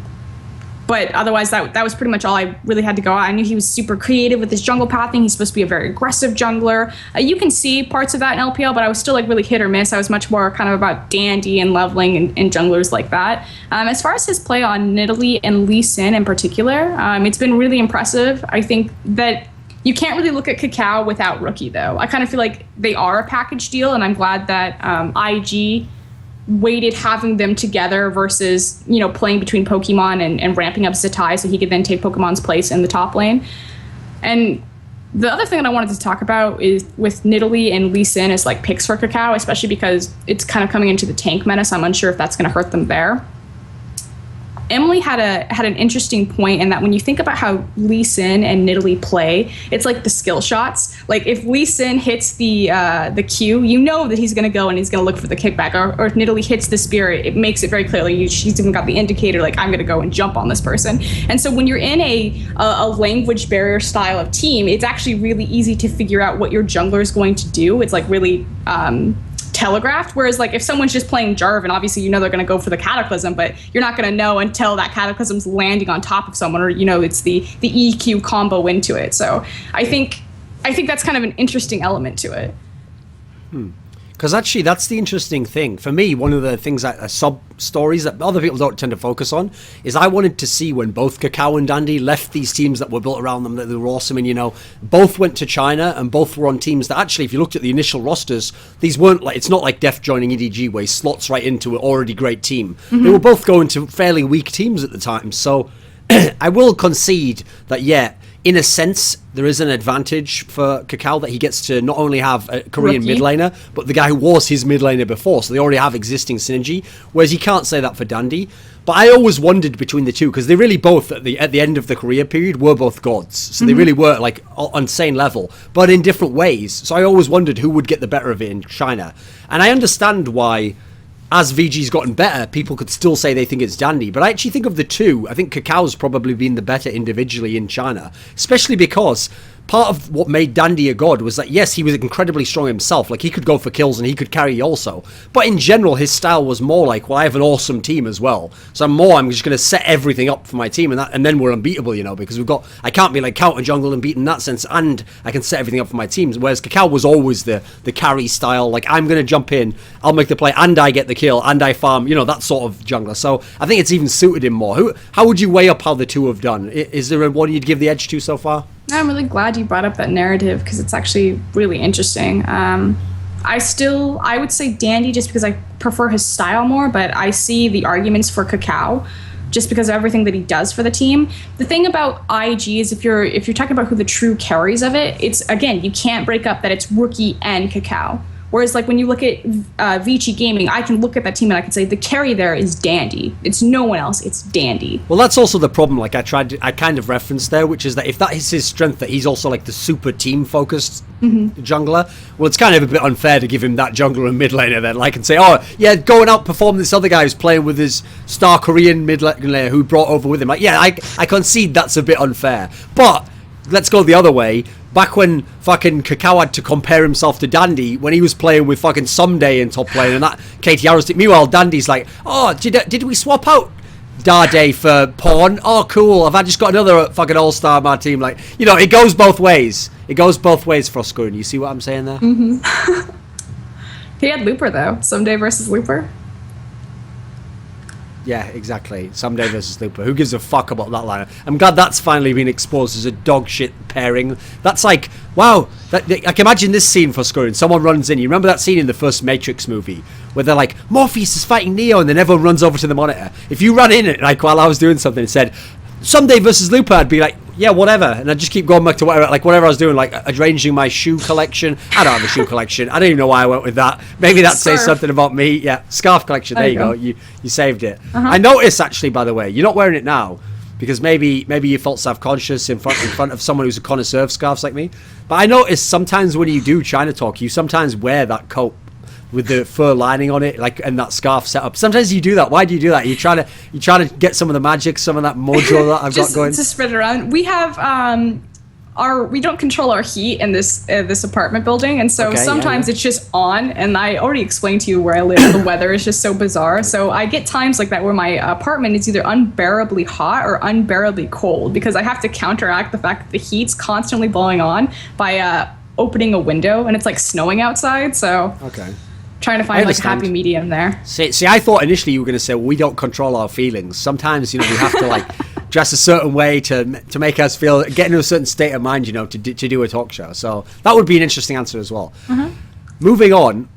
But otherwise, that was pretty much all I really had to go on. I knew he was super creative with his jungle pathing. He's supposed to be a very aggressive jungler. You can see parts of that in LPL, but I was still like really hit or miss. I was much more kind of about dandy and leveling and junglers like that. As far as his play on Nidalee and Lee Sin in particular, it's been really impressive. I think that you can't really look at Kakao without Rookie, though. I kind of feel like they are a package deal, and I'm glad that IG weighted having them together versus, playing between Pokemon and ramping up Zatai so he could then take Pokemon's place in the top lane. And the other thing that I wanted to talk about is with Nidalee and Lee Sin is like picks for Kakao, especially because it's kind of coming into the tank meta, so I'm unsure if that's going to hurt them there. Emily had an interesting point in that when you think about how Lee Sin and Nidalee play, it's like the skill shots. Like if Lee Sin hits the Q, you know that he's going to go and he's going to look for the kickback. Or if Nidalee hits the Spirit, it makes it very clear. Like she's even got the indicator, like I'm going to go and jump on this person. And so when you're in a language barrier style of team, it's actually really easy to figure out what your jungler is going to do. It's like really telegraphed, whereas like if someone's just playing Jarvan, obviously they're going to go for the Cataclysm, but you're not going to know until that Cataclysm's landing on top of someone, or it's the EQ combo into it. So I think that's kind of an interesting element to it. Because actually, that's the interesting thing. For me, one of the things sub-stories that other people don't tend to focus on is I wanted to see when both Kakao and Dandy left these teams that were built around them, that they were awesome, and, both went to China, and both were on teams that actually, if you looked at the initial rosters, these weren't like, it's not like Def joining EDG where he slots right into an already great team. They were both going to fairly weak teams at the time. So I will concede that, in a sense, there is an advantage for Kakao that he gets to not only have a Korean mid laner, but the guy who was his mid laner before, so they already have existing synergy, whereas you can't say that for Dandy. But I always wondered between the two, because they really both, at the end of the career period, were both gods. So they really were, like, on same level, but in different ways. So I always wondered who would get the better of it in China. And I understand why, as VG's gotten better, people could still say they think it's Dandy. But I actually think of the two, I think Kakao's probably been the better individually in China. Especially because part of what made Dandy a god was that, yes, he was incredibly strong himself. Like, he could go for kills and he could carry also. But in general, his style was more like, well, I have an awesome team as well. So I'm just going to set everything up for my team. And then we're unbeatable, because I can't be like counter jungle and beat in that sense. And I can set everything up for my teams. Whereas Kakao was always the carry style. Like, I'm going to jump in, I'll make the play, and I get the kill, and I farm, that sort of jungler. So I think it's even suited him more. How would you weigh up how the two have done? Is there one you'd give the edge to so far? I'm really glad you brought up that narrative because it's actually really interesting. I would say Dandy just because I prefer his style more, but I see the arguments for Kakao just because of everything that he does for the team. The thing about IG is if you're talking about who the true carries of it, it's, again, you can't break up that it's Rookie and Kakao. Whereas, like, when you look at Vici Gaming, I can look at that team and I can say the carry there is Dandy. It's no one else. It's Dandy. Well, that's also the problem. Like, I kind of referenced there, which is that if that is his strength, that he's also like the super team-focused jungler. Well, it's kind of a bit unfair to give him that jungler and mid laner then. Like, and say, oh, yeah, go and outperform this other guy who's playing with his star Korean mid laner who brought over with him. Like, yeah, I concede that's a bit unfair. But let's go the other way. Back when fucking Kakao had to compare himself to Dandy when he was playing with fucking Someday in top lane and that Katie Arrows. Meanwhile, Dandy's like, oh, did we swap out Darday for Pawn? Oh, cool. Have I just got another fucking all-star on my team? Like, it goes both ways. It goes both ways, Froskurinn. You see what I'm saying there? He had Looper, though. Someday versus Looper. Yeah, exactly. Someday versus Looper. Who gives a fuck about that line? I'm glad that's finally been exposed as a dog shit pairing. That's like, wow. I can imagine this scene for Froskurinn. Someone runs in. You remember that scene in the first Matrix movie where they're like, Morpheus is fighting Neo, and then everyone runs over to the monitor. If you ran in it, like while I was doing something and said, Someday versus Looper, I'd be like, yeah, whatever. And I'd just keep going back to whatever I was doing, like arranging my shoe collection. I don't have a shoe collection. I don't even know why I went with that. Maybe that says something about me. Yeah, scarf collection. There you go. You saved it. I noticed, actually, by the way, you're not wearing it now because maybe you felt self-conscious in front of someone who's a connoisseur of scarves like me. But I noticed sometimes when you do China Talk, you sometimes wear that coat with the fur lining on it, like, and that scarf set up. Sometimes you do that. Why do you do that? You trying to get some of the magic, some of that mojo that I've got going. To spread it around. We have we don't control our heat in this apartment building, and so sometimes it's just on. And I already explained to you where I live. The weather is just so bizarre. So I get times like that where my apartment is either unbearably hot or unbearably cold because I have to counteract the fact that the heat's constantly blowing on by opening a window, and it's like snowing outside. So trying to find like a happy medium there. See, I thought initially you were going to say, well, we don't control our feelings. Sometimes, we have to like dress a certain way to make us feel, get into a certain state of mind, to do a talk show. So that would be an interesting answer as well. Moving on,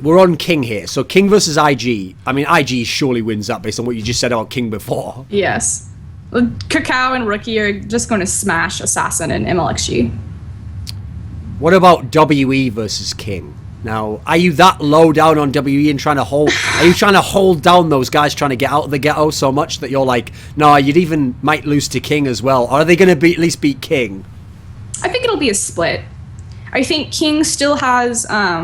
we're on King here. So King versus IG. I mean, IG surely wins that based on what you just said about King before. Yes. Kakao and Rookie are just going to smash Assassin and MLXG. What about WE versus King? Now, are you that low down on WE and trying to hold? Are you trying to hold down those guys trying to get out of the ghetto so much that you're like, no, you'd even might lose to King as well? Or are they going to at least beat King? I think it'll be a split. I think King still has. I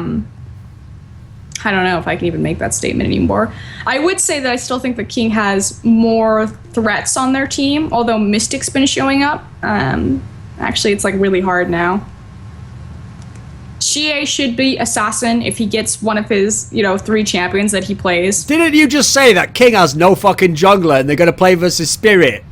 don't know if I can even make that statement anymore. I would say that I still think that King has more threats on their team, although Mystic's been showing up. Actually, it's like really hard now. Xie should be Assassin if he gets one of his, 3 champions that he plays. Didn't you just say that King has no fucking jungler and they're going to play versus Spirit?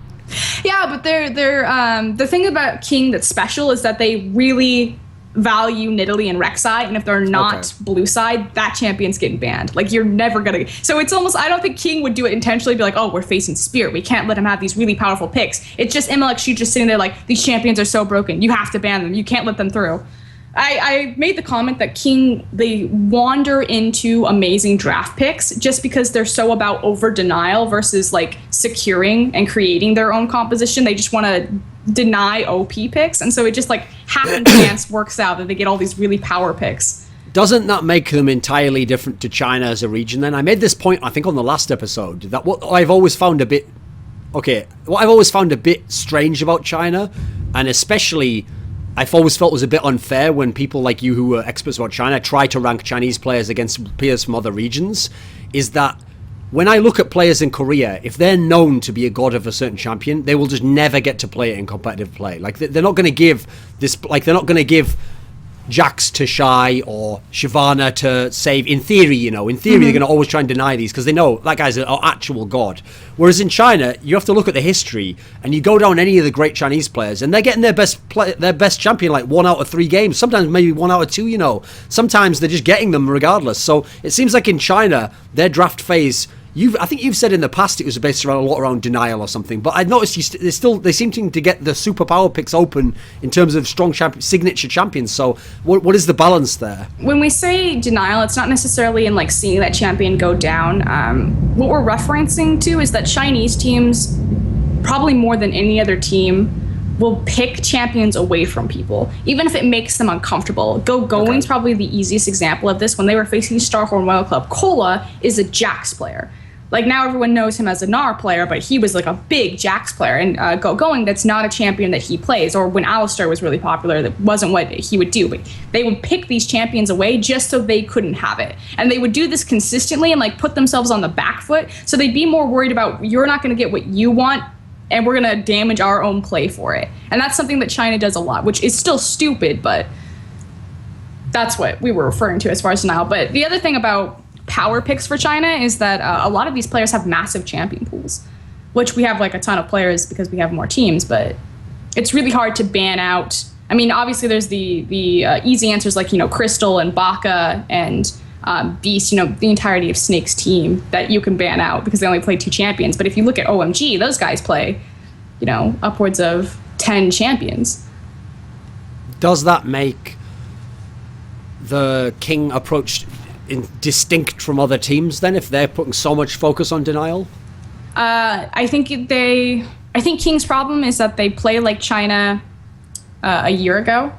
Yeah, but they're the thing about King that's special is that they really value Nidalee and Rek'Sai, and if they're not blue side, that champion's getting banned. Like, you're never gonna. So it's almost, I don't think King would do it intentionally, be like, oh, we're facing Spirit, we can't let him have these really powerful picks. It's just MLXG just sitting there like, these champions are so broken, you have to ban them, you can't let them through. I made the comment that King, they wander into amazing draft picks just because they're so about over denial versus like securing and creating their own composition. They just want to deny OP picks, and so it just like happen chance works out that they get all these really power picks. Doesn't that make them entirely different to China as a region then? I made this point, I think, on the last episode, that what I've always found a bit strange about China, and especially I've always felt was a bit unfair when people like you who were experts about China try to rank Chinese players against peers from other regions, is that when I look at players in Korea, if they're known to be a god of a certain champion, they will just never get to play it in competitive play. Like, they're not going to give this, like, they're not going to give Jax to Shy or Shyvana to save. In theory, they're going to always try and deny these because they know that guy's an actual god. Whereas in China, you have to look at the history, and you go down any of the great Chinese players, and they're getting their best champion like 1 out of 3 games, sometimes maybe 1 out of 2. Sometimes they're just getting them regardless. So it seems like in China, their draft phase. I think you've said in the past it was based around a lot around denial or something, but I've noticed they seem to get the superpower picks open in terms of strong signature champions. So what is the balance there? When we say denial, it's not necessarily in like seeing that champion go down. What we're referencing to is that Chinese teams, probably more than any other team, will pick champions away from people, even if it makes them uncomfortable. Going's probably the easiest example of this. When they were facing Starhorn Royal Club, Cola is a Jax player. Like, now everyone knows him as a Gnar player, but he was like a big Jax player. And Going, that's not a champion that he plays. Or when Alistar was really popular, that wasn't what he would do. But they would pick these champions away just so they couldn't have it. And they would do this consistently and like put themselves on the back foot. So they'd be more worried about, you're not going to get what you want, and we're going to damage our own play for it. And that's something that China does a lot, which is still stupid, but that's what we were referring to as far as denial. But the other thing about power picks for China is that a lot of these players have massive champion pools, which we have like a ton of players because we have more teams, but it's really hard to ban out. I mean, obviously there's the easy answers like, Crystal and Baka and Beast, the entirety of Snake's team that you can ban out because they only play 2 champions. But if you look at OMG, those guys play, upwards of 10 champions. Does that make the King approach distinct from other teams then, if they're putting so much focus on denial? I think King's problem is that they play like China a year ago,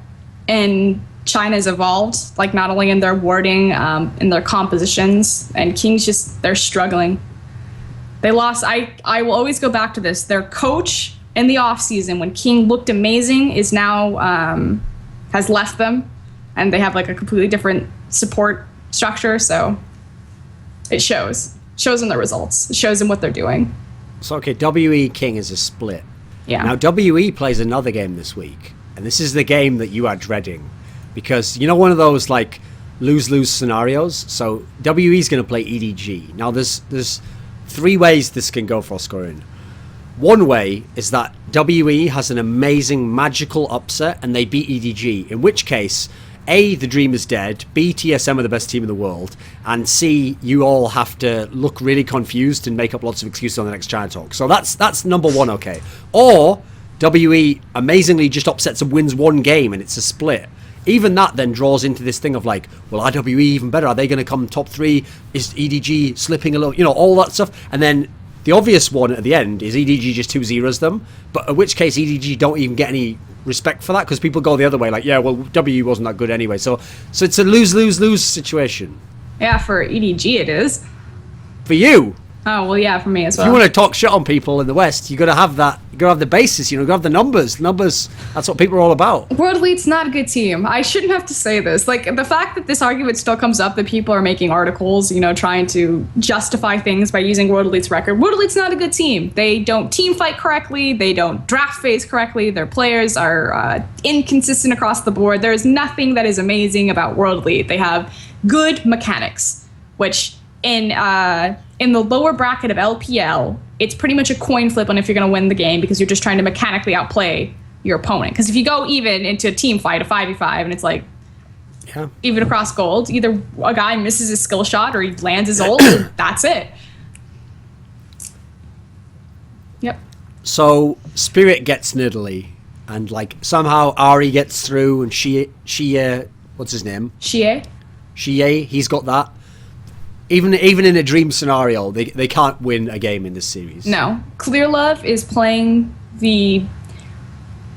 and China's evolved, like not only in their wording, in their compositions, and King's they're struggling. They lost. I will always go back to this. Their coach in the off season, when King looked amazing, is now has left them, and they have like a completely different support structure. So it shows in the results. It shows in what they're doing. So okay, WE King is a split. Yeah. Now WE plays another game this week. and this is the game that you are dreading, because you know one of those like lose-lose scenarios. So WE is going to play EDG. Now there's 3 ways this can go for Froskurinn. One way is that WE has an amazing magical upset and they beat EDG, in which case A, the dream is dead, B, TSM are the best team in the world, and C, you all have to look really confused and make up lots of excuses on the next China talk. So that's number 1, okay. Or WE amazingly just upsets and wins 1 game and it's a split. Even that then draws into this thing of like, well, are WE even better? Are they going to come top 3? Is EDG slipping a little? You know, all that stuff. And then the obvious one at the end is EDG just 2-0s them, but in which case EDG don't even get any respect for that, because people go the other way, like, yeah, well, WE wasn't that good anyway. So it's a lose-lose-lose situation. Yeah, for EDG it is. For you. Oh, well, yeah, for me as well. If you want to talk shit on people in the West, you got to have that. You got to have the basis. You know, you got to have the numbers. Numbers. That's what people are all about. World Elite's not a good team. I shouldn't have to say this. Like, the fact that this argument still comes up, that people are making articles, you know, trying to justify things by using World Elite's record. World Elite's not a good team. They don't team fight correctly. They don't draft phase correctly. Their players are inconsistent across the board. There's nothing that is amazing about World Elite. They have good mechanics, which in the lower bracket of LPL, it's pretty much a coin flip on if you're going to win the game, because you're just trying to mechanically outplay your opponent. Because if you go even into a team fight, a 5v5, and it's like, yeah, even across gold, either a guy misses his skill shot or he lands his ult, that's it. Yep. So Spirit gets Nidalee, and like somehow Ari gets through, and she what's his name? Shie, he's got that. Even in a dream scenario, they can't win a game in this series. No. Clearlove is playing the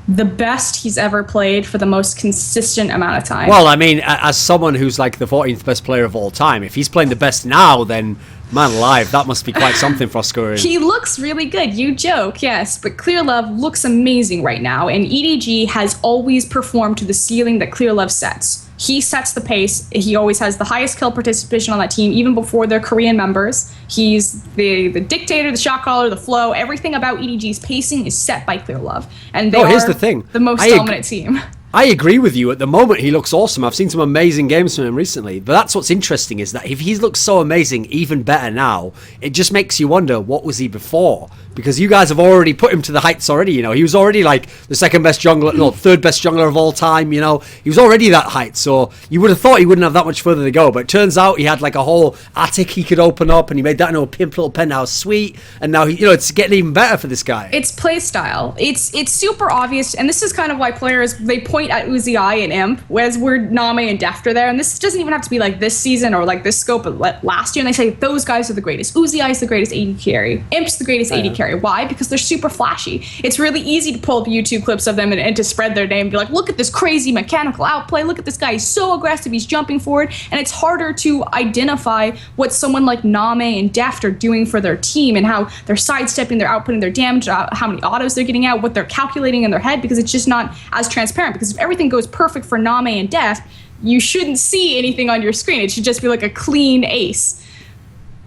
best he's ever played for the most consistent amount of time. Well, I mean, as someone who's like the 14th best player of all time, if he's playing the best now, then man alive, that must be quite something for Froskurinn. He looks really good. You joke, yes, but Clearlove looks amazing right now, and EDG has always performed to the ceiling that Clearlove sets. He sets the pace. He always has the highest kill participation on that team, even before their Korean members. He's the dictator, the shot caller, the flow. Everything about EDG's pacing is set by Clearlove, and they here's are the thing. The most dominant team. I agree with you. At the moment, he looks awesome. I've seen some amazing games from him recently. But that's what's interesting, is that if he looks so amazing, even better now, it just makes you wonder, what was he before? Because you guys have already put him to the heights already, you know. He was already like the second best jungler, no, third best jungler of all time, you know. He was already that height, so you would have thought he wouldn't have that much further to go. But it turns out he had like a whole attic he could open up, and he made that into a pimp little penthouse suite. And now, you know, it's getting even better for this guy. It's play style. It's super obvious, and this is kind of why players, they point at Uzi and Imp, whereas we're Name and Deft are there, and this doesn't even have to be like this season or like this scope of last year, and they say those guys are the greatest. Uzi is the greatest AD carry. Imp's the greatest AD carry. Why? Because they're super flashy. It's really easy to pull up YouTube clips of them and to spread their name and be like, look at this crazy mechanical outplay, look at this guy, he's so aggressive, he's jumping forward, and it's harder to identify what someone like Name and Deft are doing for their team, and how they're sidestepping, they're outputting their damage, how many autos they're getting out, what they're calculating in their head, because it's just not as transparent. Because if everything goes perfect for Name and Deft, you shouldn't see anything on your screen. It should just be like a clean ace.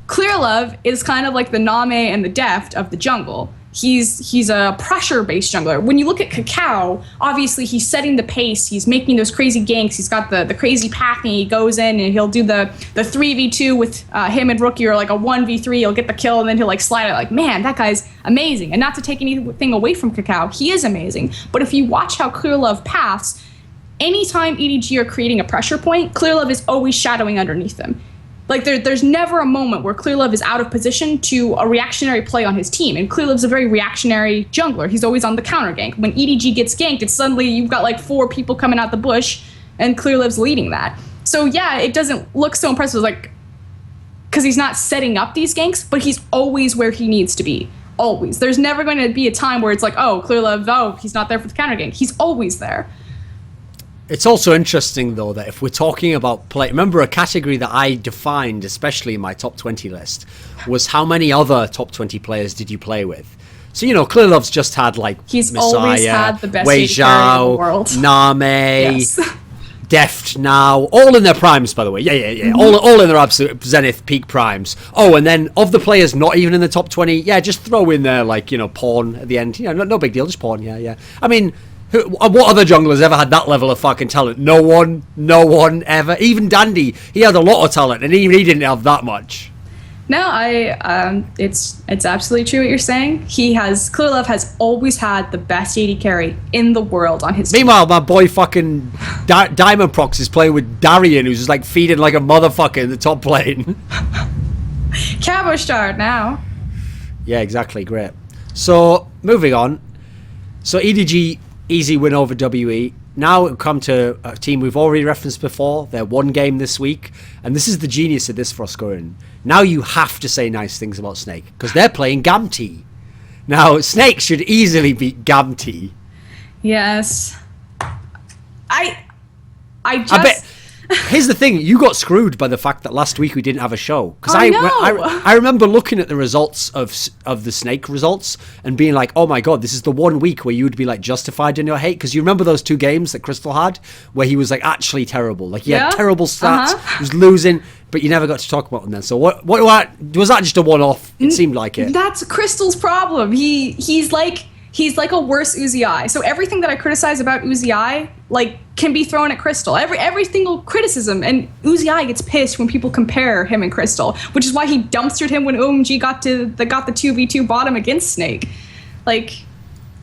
Clearlove is kind of like the Name and the Deft of the jungle. He's a pressure-based jungler. When you look at Kakao, obviously he's setting the pace. He's making those crazy ganks. He's got the crazy packing. He goes in and he'll do the 3v2 with him and Rookie, or like a 1v3. He'll get the kill and then he'll like slide it. Like, man, that guy's amazing. And not to take anything away from Kakao, he is amazing. But if you watch how Clearlove paths, anytime EDG are creating a pressure point, Clearlove is always shadowing underneath them. Like, there's never a moment where Clearlove is out of position to a reactionary play on his team. And Clearlove's a very reactionary jungler. He's always on the counter gank. When EDG gets ganked, it's suddenly you've got like 4 people coming out the bush, and Clearlove's leading that. So yeah, it doesn't look so impressive, like, because he's not setting up these ganks, but he's always where he needs to be. Always. There's never going to be a time where it's like, oh, Clearlove, oh, he's not there for the counter gank. He's always there. It's also interesting, though, that if we're talking about play, remember a category that I defined, especially in my top 20 list, was how many other top 20 players did you play with? So, you know, Clearlove's just had, like, he's Messiah, always had the best Wei AD carry in the world. Name, Yes. Deft now, all in their primes, by the way. Yeah. Mm-hmm. All in their absolute zenith peak primes. Oh, and then of the players not even in the top 20, yeah, just throw in there, like, you know, Pawn at the end. You know, no big deal, just Pawn, yeah. I mean, What other jungler's ever had that level of fucking talent? No one ever. Even Dandy, he had a lot of talent, and even he didn't have that much. No, it's absolutely true what you're saying. Clear Love has always had the best AD carry in the world on his team. Meanwhile, my boy fucking Diamond Prox is playing with Darian, who's just like feeding like a motherfucker in the top lane. Cabo start now. Yeah, exactly. Great. So, moving on. So, EDG, easy win over WE. Now we come to a team we've already referenced before. They're one game this week. And this is the genius of this, Froskurinn. Now you have to say nice things about Snake, because they're playing Gamti. Now, Snake should easily beat Gamti. Yes. I bet. Here's the thing, you got screwed by the fact that last week we didn't have a show. Because I remember looking at the results of the Snake results and being like, oh my god, this is the 1 week where you would be like justified in your hate. Because you remember those 2 games that Crystal had where he was like actually terrible. Like he had terrible stats, he was losing, but you never got to talk about them then. So what was that just a one-off? It seemed like it. That's Crystal's problem. He's like a worse Uzi. So everything that I criticize about Uzi, like, can be thrown at Crystal. Every single criticism, and Uzi gets pissed when people compare him and Crystal, which is why he dumpstered him when OMG got the 2v2 bottom against Snake. Like,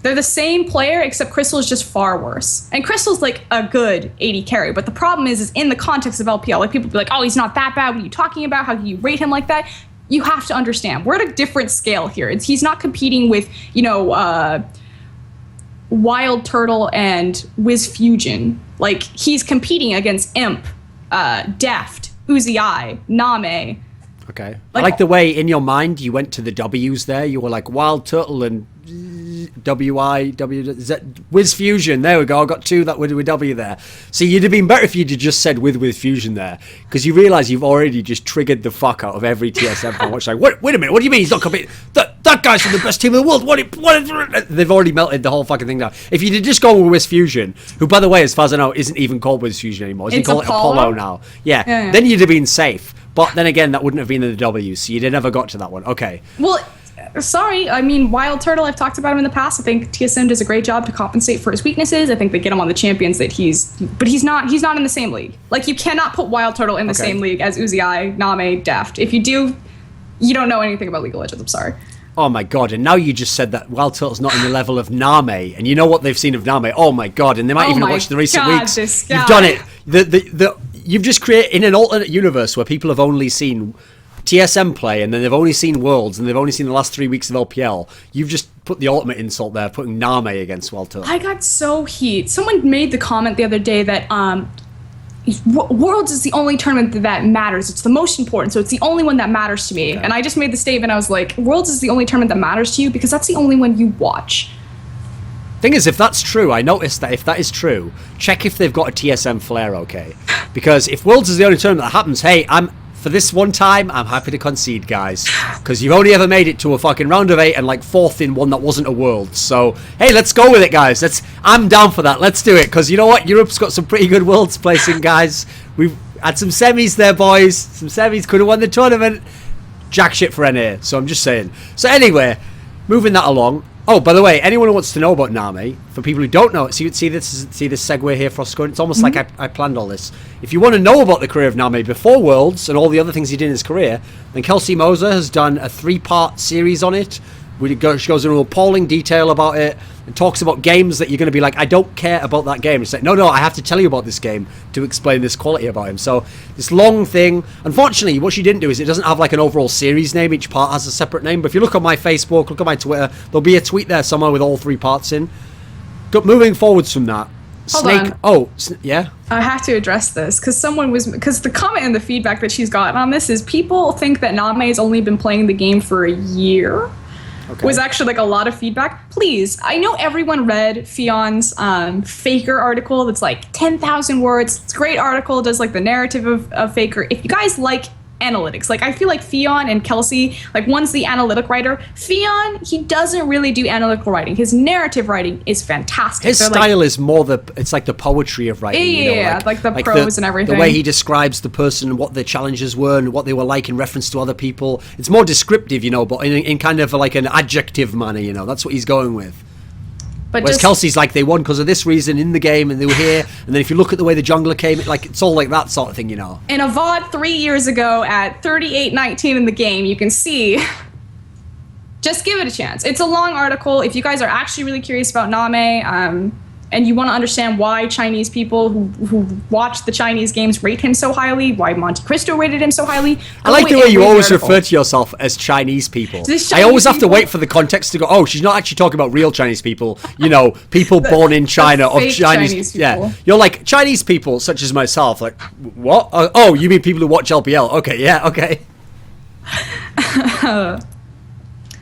they're the same player, except Crystal is just far worse. And Crystal's like a good AD carry, but the problem is in the context of LPL, like people be like, oh, he's not that bad. What are you talking about? How can you rate him like that? You have to understand, we're at a different scale here. He's not competing with, Wild Turtle and Wiz Fusion. Like, he's competing against Imp, Deft, Uzi, Name. Okay. I like the way in your mind you went to the W's there. You were like Wild Turtle and Wiz Fusion. There we go. I got 2 that were with W there. So you'd have been better if you'd have just said Wiz Fusion there, because you realise you've already just triggered the fuck out of every TSM fan. Watch like, wait a minute. What do you mean he's not competing? That guy's from the best team in the world. They've already melted the whole fucking thing down. If you'd have just gone with Wiz Fusion, who by the way, as far as I know, isn't even called Wiz Fusion anymore. They call it Apollo now. Yeah. Then you'd have been safe. But then again, that wouldn't have been in the W, so you'd have never got to that one. Okay. Well, sorry. I mean, Wild Turtle, I've talked about him in the past. I think TSM does a great job to compensate for his weaknesses. I think they get him on the champions that but he's not in the same league. Like, you cannot put Wild Turtle in the same league as Uzi, Name, Deft. If you do, you don't know anything about League of Legends. I'm sorry. Oh my god, and now you just said that Wild Turtle's not in the level of Name, and you know what they've seen of Name. Oh my god, and they might even have watched the recent weeks. You've done it. You've just created in an alternate universe where people have only seen TSM play, and then they've only seen Worlds, and they've only seen the last 3 weeks of LPL. You've just put the ultimate insult there, putting Name against Wild Turtle. I got so heat. Someone made the comment the other day that Worlds is the only tournament that matters. It's the most important, so it's the only one that matters to me. Okay. And I just made the statement, I was like, Worlds is the only tournament that matters to you because that's the only one you watch. Thing is, if that's true, I noticed that if that is true, check if they've got a TSM flare, okay? Because if Worlds is the only tournament that happens, hey, for this one time, I'm happy to concede, guys. Because you've only ever made it to a fucking round of 8 and like 4th in one that wasn't a Worlds. So, hey, let's go with it, guys. I'm down for that. Let's do it. Because you know what? Europe's got some pretty good Worlds placing, guys. We've had some semis there, boys. Some semis could have won the tournament. Jack shit for NA. So I'm just saying. So anyway, moving that along. Oh, by the way, anyone who wants to know about Name, for people who don't know, see this segue here, Froskurinn. It's almost like I planned all this. If you want to know about the career of Name before Worlds and all the other things he did in his career, then Kelsey Moser has done a 3-part series on it. She goes into appalling detail about it and talks about games that you're going to be like, I don't care about that game. It's like, no, I have to tell you about this game to explain this quality about him. So this long thing. Unfortunately, what she didn't do is it doesn't have like an overall series name. Each part has a separate name. But if you look on my Facebook, look at my Twitter, there'll be a tweet there somewhere with all 3 parts in. Moving forwards from that. Hold on. Yeah? I have to address this because the comment and the feedback that she's gotten on this is people think that Name has only been playing the game for a year. Okay. Was actually like a lot of feedback. Please, I know everyone read Fion's Faker article that's like 10,000 words. It's a great article, does like the narrative of Faker. If you guys like analytics, like I feel like Fion and Kelsey, like one's the analytic writer. Fion, he doesn't really do analytical writing. His narrative writing is fantastic. His style is more it's like the poetry of writing. Yeah, like the prose and everything. The way he describes the person and what their challenges were and what they were like in reference to other people. It's more descriptive, but in kind of like an adjective manner, that's what he's going with. But Whereas just, Kelsey's like, they won because of this reason in the game, and they were here. And then if you look at the way the jungler came, like it's all like that sort of thing, you know. in a VOD 3 years ago at 38-19 in the game, you can see. Just give it a chance. It's a long article. If you guys are actually really curious about Name, and you want to understand why Chinese people who watch the Chinese games rate him so highly, why Monte Cristo rated him so highly. I like the way you always refer to yourself as Chinese people. I always have to wait for the context to go, oh, she's not actually talking about real Chinese people, you know, people born in China or Chinese people. Yeah. You're like, Chinese people, such as myself, like, what? Oh, you mean people who watch LPL? Okay, yeah, okay.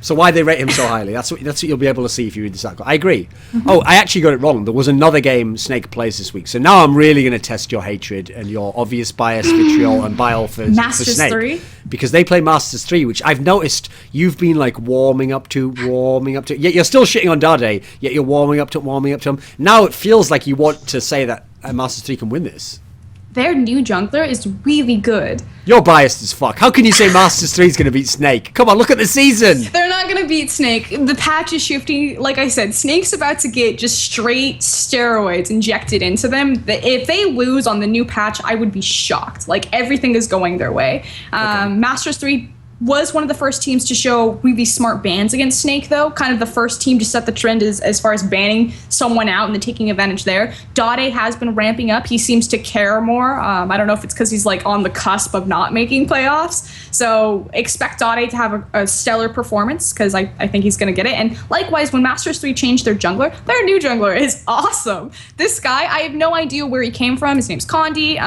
So why they rate him so highly? That's what you'll be able to see if you read this article. I agree. Mm-hmm. Oh, I actually got it wrong. There was another game Snake plays this week. So now I'm really going to test your hatred and your obvious bias, vitriol, and bile for Snake. 3? Because they play Masters 3, which I've noticed you've been like warming up to. Yet you're still shitting on Dade, yet you're warming up to him. Now it feels like you want to say that Masters 3 can win this. Their new jungler is really good. You're biased as fuck. How can you say Masters 3 is going to beat Snake? Come on, look at the season. They're not going to beat Snake. The patch is shifting. Like I said, Snake's about to get just straight steroids injected into them. If they lose on the new patch, I would be shocked. Like, everything is going their way. Okay. Masters 3 was one of the first teams to show really smart bans against Snake, though. Kind of the first team to set the trend as far as banning someone out and then taking advantage there. Dade has been ramping up. He seems to care more. I don't know if it's because he's like on the cusp of not making playoffs. So expect Dade to have a stellar performance, because I think he's going to get it. And likewise, when Masters 3 changed their jungler, their new jungler is awesome. This guy, I have no idea where he came from. His name's Condi.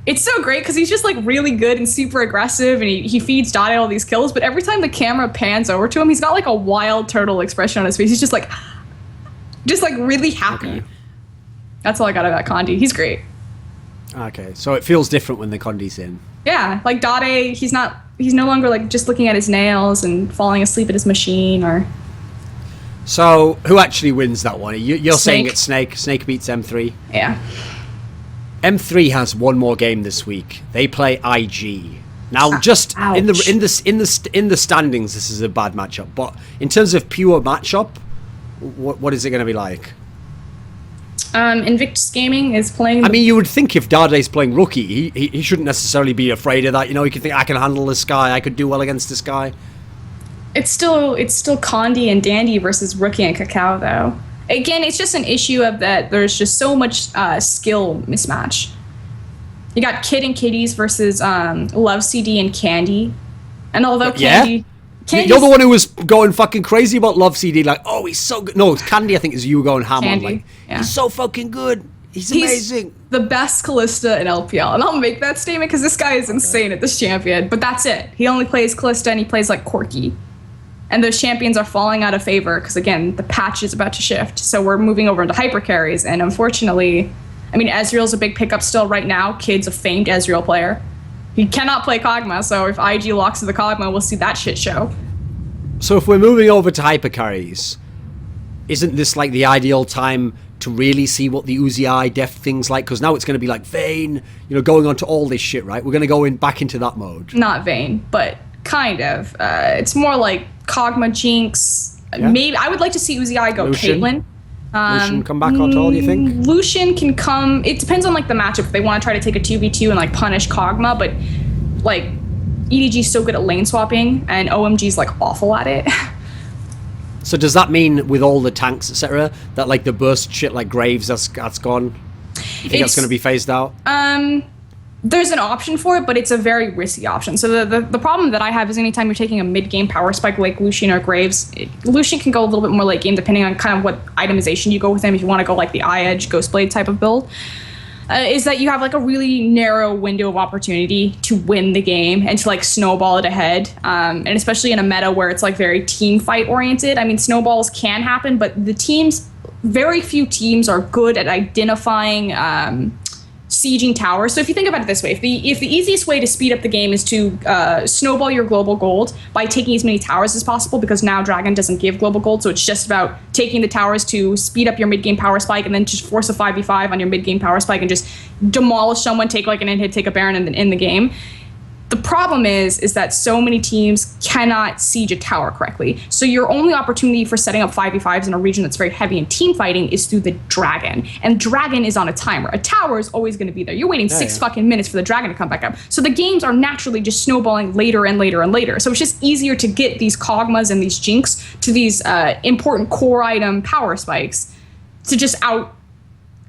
It's so great because he's just like really good and super aggressive, and he feeds Dade all these kills, but every time the camera pans over to him, he's got like a wild turtle expression on his face. He's just like really happy. Okay. That's all I got about Condi. He's great. Okay, so it feels different when the Condi's in. Yeah, like Dade, he's no longer like just looking at his nails and falling asleep at his machine or... So who actually wins that one? You're Snake. Saying it's Snake. Snake beats M3. Yeah. M3 has one more game this week. They play IG. Now, just in the standings, this is a bad matchup. But in terms of pure matchup, what is it going to be like? Invictus Gaming is playing. I mean, you would think if Dade's playing rookie, he shouldn't necessarily be afraid of that. You know, he could think, I can handle this guy. I could do well against this guy. It's still Condi and Dandy versus rookie and Cacao, though. Again, it's just an issue of that there's just so much skill mismatch. You got Kid and Kitties versus Love CD and Candy. And although Candy... You're the one who was going fucking crazy about Love CD, like, oh, he's so good. No, it's Candy, I think, is you going ham on. Like, he's so fucking good. He's amazing. The best Callista in LPL. And I'll make that statement because this guy is insane at this champion. But that's it. He only plays Callista and he plays like Corki. And those champions are falling out of favor because, again, the patch is about to shift. So we're moving over into hyper carries. And unfortunately, I mean, Ezreal's a big pickup still right now. Kid's a famed Ezreal player. He cannot play Kog'Maw, so if IG locks to the Kog'Maw, we'll see that shit show. So if we're moving over to hyper carries, isn't this like the ideal time to really see what the Uzi def thing's like? Because now it's going to be like Vayne, you know, going on to all this shit, right? We're going to go back into that mode. Not Vayne, but kind of. It's more like Kog'Maw, Jinx. Yeah. Maybe I would like to see Uzi go Lucian. Caitlyn. Lucian come back at all, do you think? Lucian can come. It depends on like the matchup. If they want to try to take a 2v2 and like punish Kog'Maw, but like EDG's so good at lane swapping and OMG's like awful at it. So does that mean with all the tanks, etc., that like the burst shit like Graves that's gone? You think that's going to be phased out? There's an option for it, but it's a very risky option. So the problem that I have is anytime you're taking a mid-game power spike like Lucian or Graves, Lucian can go a little bit more late game depending on kind of what itemization you go with him. If you want to go like the Eye Edge, Ghostblade type of build, is that you have like a really narrow window of opportunity to win the game and to like snowball it ahead. And especially in a meta where it's like very team fight oriented. I mean, snowballs can happen, but very few teams are good at identifying sieging towers. So if you think about it this way, if the easiest way to speed up the game is to snowball your global gold by taking as many towers as possible, because now Dragon doesn't give global gold, so it's just about taking the towers to speed up your mid-game power spike and then just force a 5v5 on your mid-game power spike and just demolish someone, take like an in-hit, take a Baron, and then end the game. The problem is that so many teams cannot siege a tower correctly. So your only opportunity for setting up 5v5s in a region that's very heavy in team fighting is through the dragon. And dragon is on a timer. A tower is always going to be there. You're waiting six fucking minutes for the dragon to come back up. So the games are naturally just snowballing later and later and later. So it's just easier to get these Kog'Maws and these Jinx to these important core item power spikes to just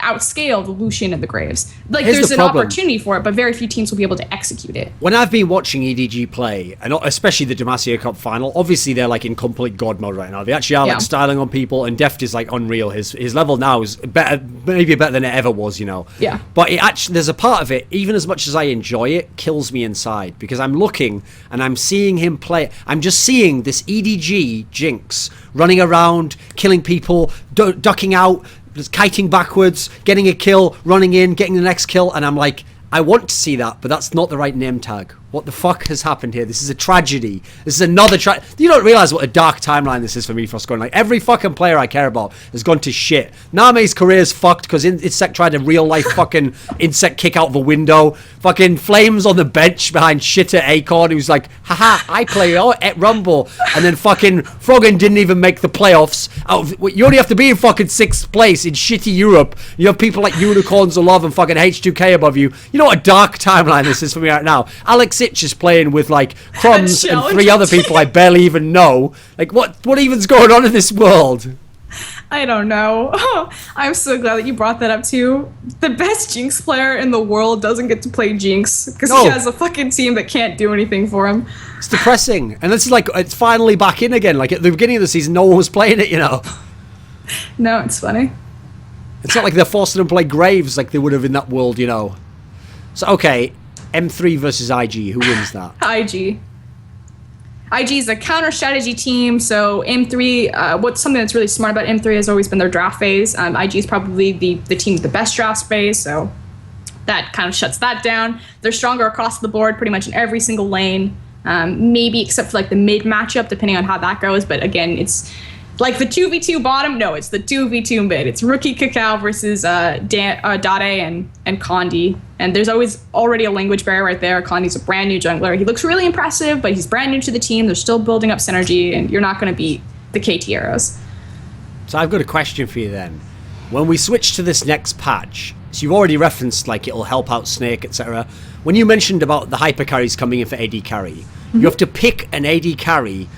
outscale the Lucian and the Graves. Like, there's an opportunity for it, but very few teams will be able to execute it. When I've been watching EDG play, and especially the Deasia Cup final, obviously they're like in complete god mode right now. They actually are like styling on people, and Deft is like unreal. His level now is better, maybe better than it ever was, you know. Yeah. But it actually, there's a part of it, even as much as I enjoy it, kills me inside, because I'm looking and I'm seeing him play. I'm just seeing this EDG Jinx running around, killing people, ducking out, just kiting backwards, getting a kill, running in, getting the next kill, and I'm like, I want to see that, but that's not the right name tag. What the fuck has happened here? This is a tragedy. This is another You don't realize what a dark timeline this is for me, Froskurinn. Like, every fucking player I care about has gone to shit. Name's career's fucked because Insect tried a real-life fucking Insect kick out of a window. Fucking Flames on the bench behind shitter Acorn, who's like, haha, I play at Rumble. And then fucking Froggen didn't even make the playoffs. You only have to be in fucking 6th place in shitty Europe. You have people like Unicorns of Love and fucking H2K above you. You know what a dark timeline this is for me right now? Alex Itch is playing with like Crumbs and 3 other people I barely even know. Like, what even's going on in this world? I don't know. I'm so glad that you brought that up too. The best Jinx player in the world doesn't get to play Jinx because he has a fucking team that can't do anything for him. It's depressing. And it's like, it's finally back in again. Like, at the beginning of the season, no one was playing it, you know. No, it's funny. It's not like they're forcing them to play Graves like they would have in that world, you know. So, okay, M3 versus IG. Who wins that? IG. IG is a counter strategy team, so M3, what's something that's really smart about M3 has always been their draft phase. IG is probably the team with the best draft phase, so that kind of shuts that down. They're stronger across the board pretty much in every single lane, maybe except for like the mid matchup, depending on how that goes, but again, it's like the 2v2 bottom. No, it's the 2v2 mid. It's rookie Cacao versus Dade and Condi. And there's already a language barrier right there. Condi's a brand new jungler. He looks really impressive, but he's brand new to the team. They're still building up synergy, and you're not going to beat the KT Arrows. So I've got a question for you then. When we switch to this next patch, so you've already referenced like it'll help out Snake, etc. When you mentioned about the hyper carries coming in for AD carry, you have to pick an AD carry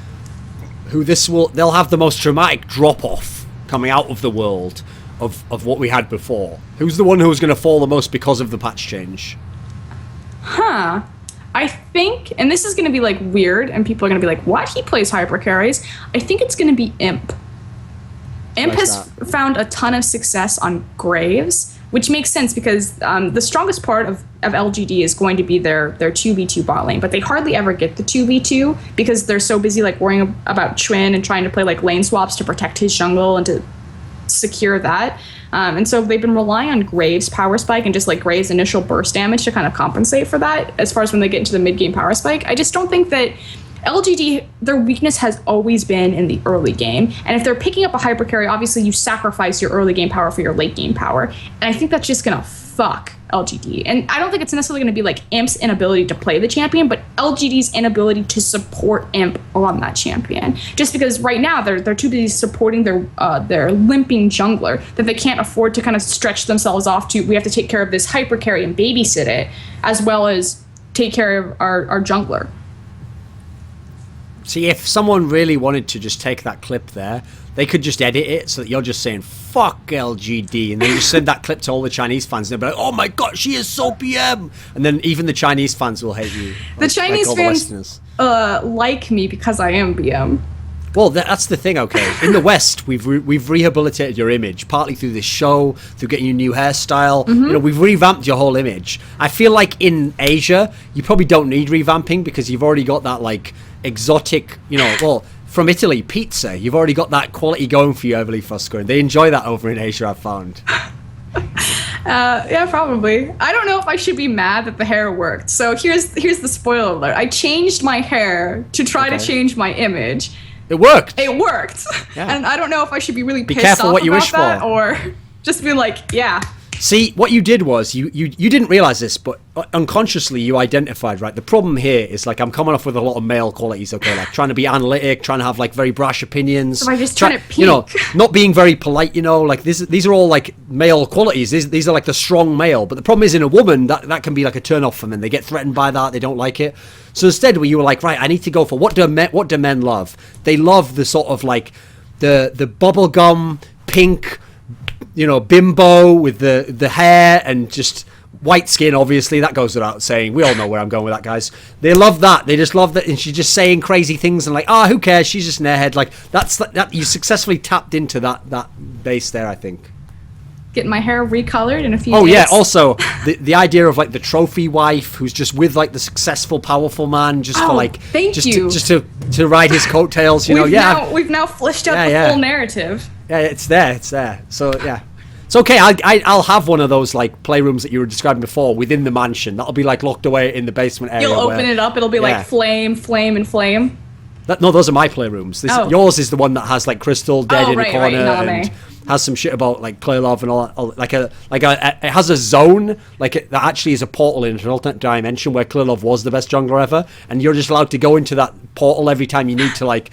who they'll have the most dramatic drop-off coming out of the world of what we had before. Who's the one who's going to fall the most because of the patch change? I think, and this is going to be like weird, and people are going to be like, what? He plays hyper carries? I think it's going to be Imp. Imp has found a ton of success on Graves, which makes sense because the strongest part of LGD is going to be their 2v2 bot lane, but they hardly ever get the 2v2 because they're so busy like worrying about Trin and trying to play like lane swaps to protect his jungle and to secure that. And so they've been relying on Graves' power spike and just like Graves' initial burst damage to kind of compensate for that as far as when they get into the mid-game power spike. I just don't think that LGD, their weakness has always been in the early game. And if they're picking up a hyper carry, obviously you sacrifice your early game power for your late game power. And I think that's just going to fuck LGD. And I don't think it's necessarily going to be like Imp's inability to play the champion, but LGD's inability to support Imp on that champion. Just because right now they're too busy supporting their limping jungler that they can't afford to kind of stretch themselves off to, we have to take care of this hyper carry and babysit it, as well as take care of our jungler. See, if someone really wanted to just take that clip there, they could just edit it so that you're just saying, fuck LGD, and they just send that clip to all the Chinese fans, and they'll be like, oh my god, she is so PM! And then even the Chinese fans will hate you. The Chinese fans like me because I am BM. Well, that's the thing, okay? In the West, we've rehabilitated your image, partly through this show, through getting you a new hairstyle. You know, we've revamped your whole image. I feel like in Asia, you probably don't need revamping because you've already got that, like, exotic, you know, well, from Italy, pizza. You've already got that quality going for you, I believe, Froskurinn. They enjoy that over in Asia, I've found. Yeah, probably. I don't know if I should be mad that the hair worked. So here's the spoiler alert. I changed my hair to try to change my image. It worked. It worked. Yeah. And I don't know if I should be really pissed careful off what you about wish that for. or just be like, yeah. See, what you did was you didn't realize this, but unconsciously you identified, right? The problem here is like I'm coming off with a lot of male qualities, okay, like trying to be analytic, trying to have like very brash opinions. So I just trying to peek. You know, not being very polite, you know, like these are all like male qualities. These are like the strong male. But the problem is in a woman that can be like a turn off for them. They get threatened by that. They don't like it. So instead, you were like, right, I need to go for what do men love? They love the sort of like the bubblegum pink, you know, bimbo with the hair and just white skin, obviously. That goes without saying. We all know where I'm going with that, guys. They love that. They just love that. And she's just saying crazy things and like, who cares? She's just an airhead. Like, that you successfully tapped into that base there, I think. Getting my hair recolored in a few days. days. Yeah, also, the idea of like the trophy wife who's just with like the successful, powerful man just for like... Just to ride his coattails, you know. We've now fleshed out the full narrative. Yeah, it's there. So, yeah. It's okay, I'll have one of those, like, playrooms that you were describing before within the mansion. That'll be, like, locked away in the basement area. You'll open it up, it'll be, like, flame, and flame. No, those are my playrooms. Yours is the one that has, like, Crystal dead in a corner and has some shit about, like, Clay Love and all that. It has a zone, that actually is a portal in an alternate dimension where Clay Love was the best jungler ever, and you're just allowed to go into that portal every time you need to, like...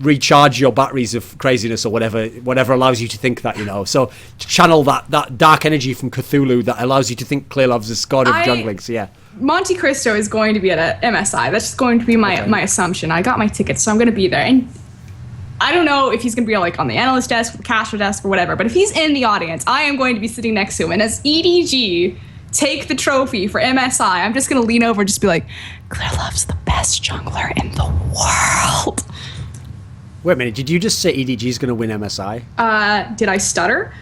recharge your batteries of craziness or whatever allows you to think that, you know. So to channel that dark energy from Cthulhu that allows you to think Clay Love's this god of jungling. So yeah, Monte Cristo is going to be at a MSI. That's just going to be my assumption. I got my tickets, so I'm going to be there. And I don't know if he's going to be like on the analyst desk, caster desk, or whatever. But if he's in the audience, I am going to be sitting next to him. And as EDG take the trophy for MSI, I'm just going to lean over and just be like, Clay Love's the best jungler in the world. Wait a minute, did you just say EDG's going to win MSI? Did I stutter?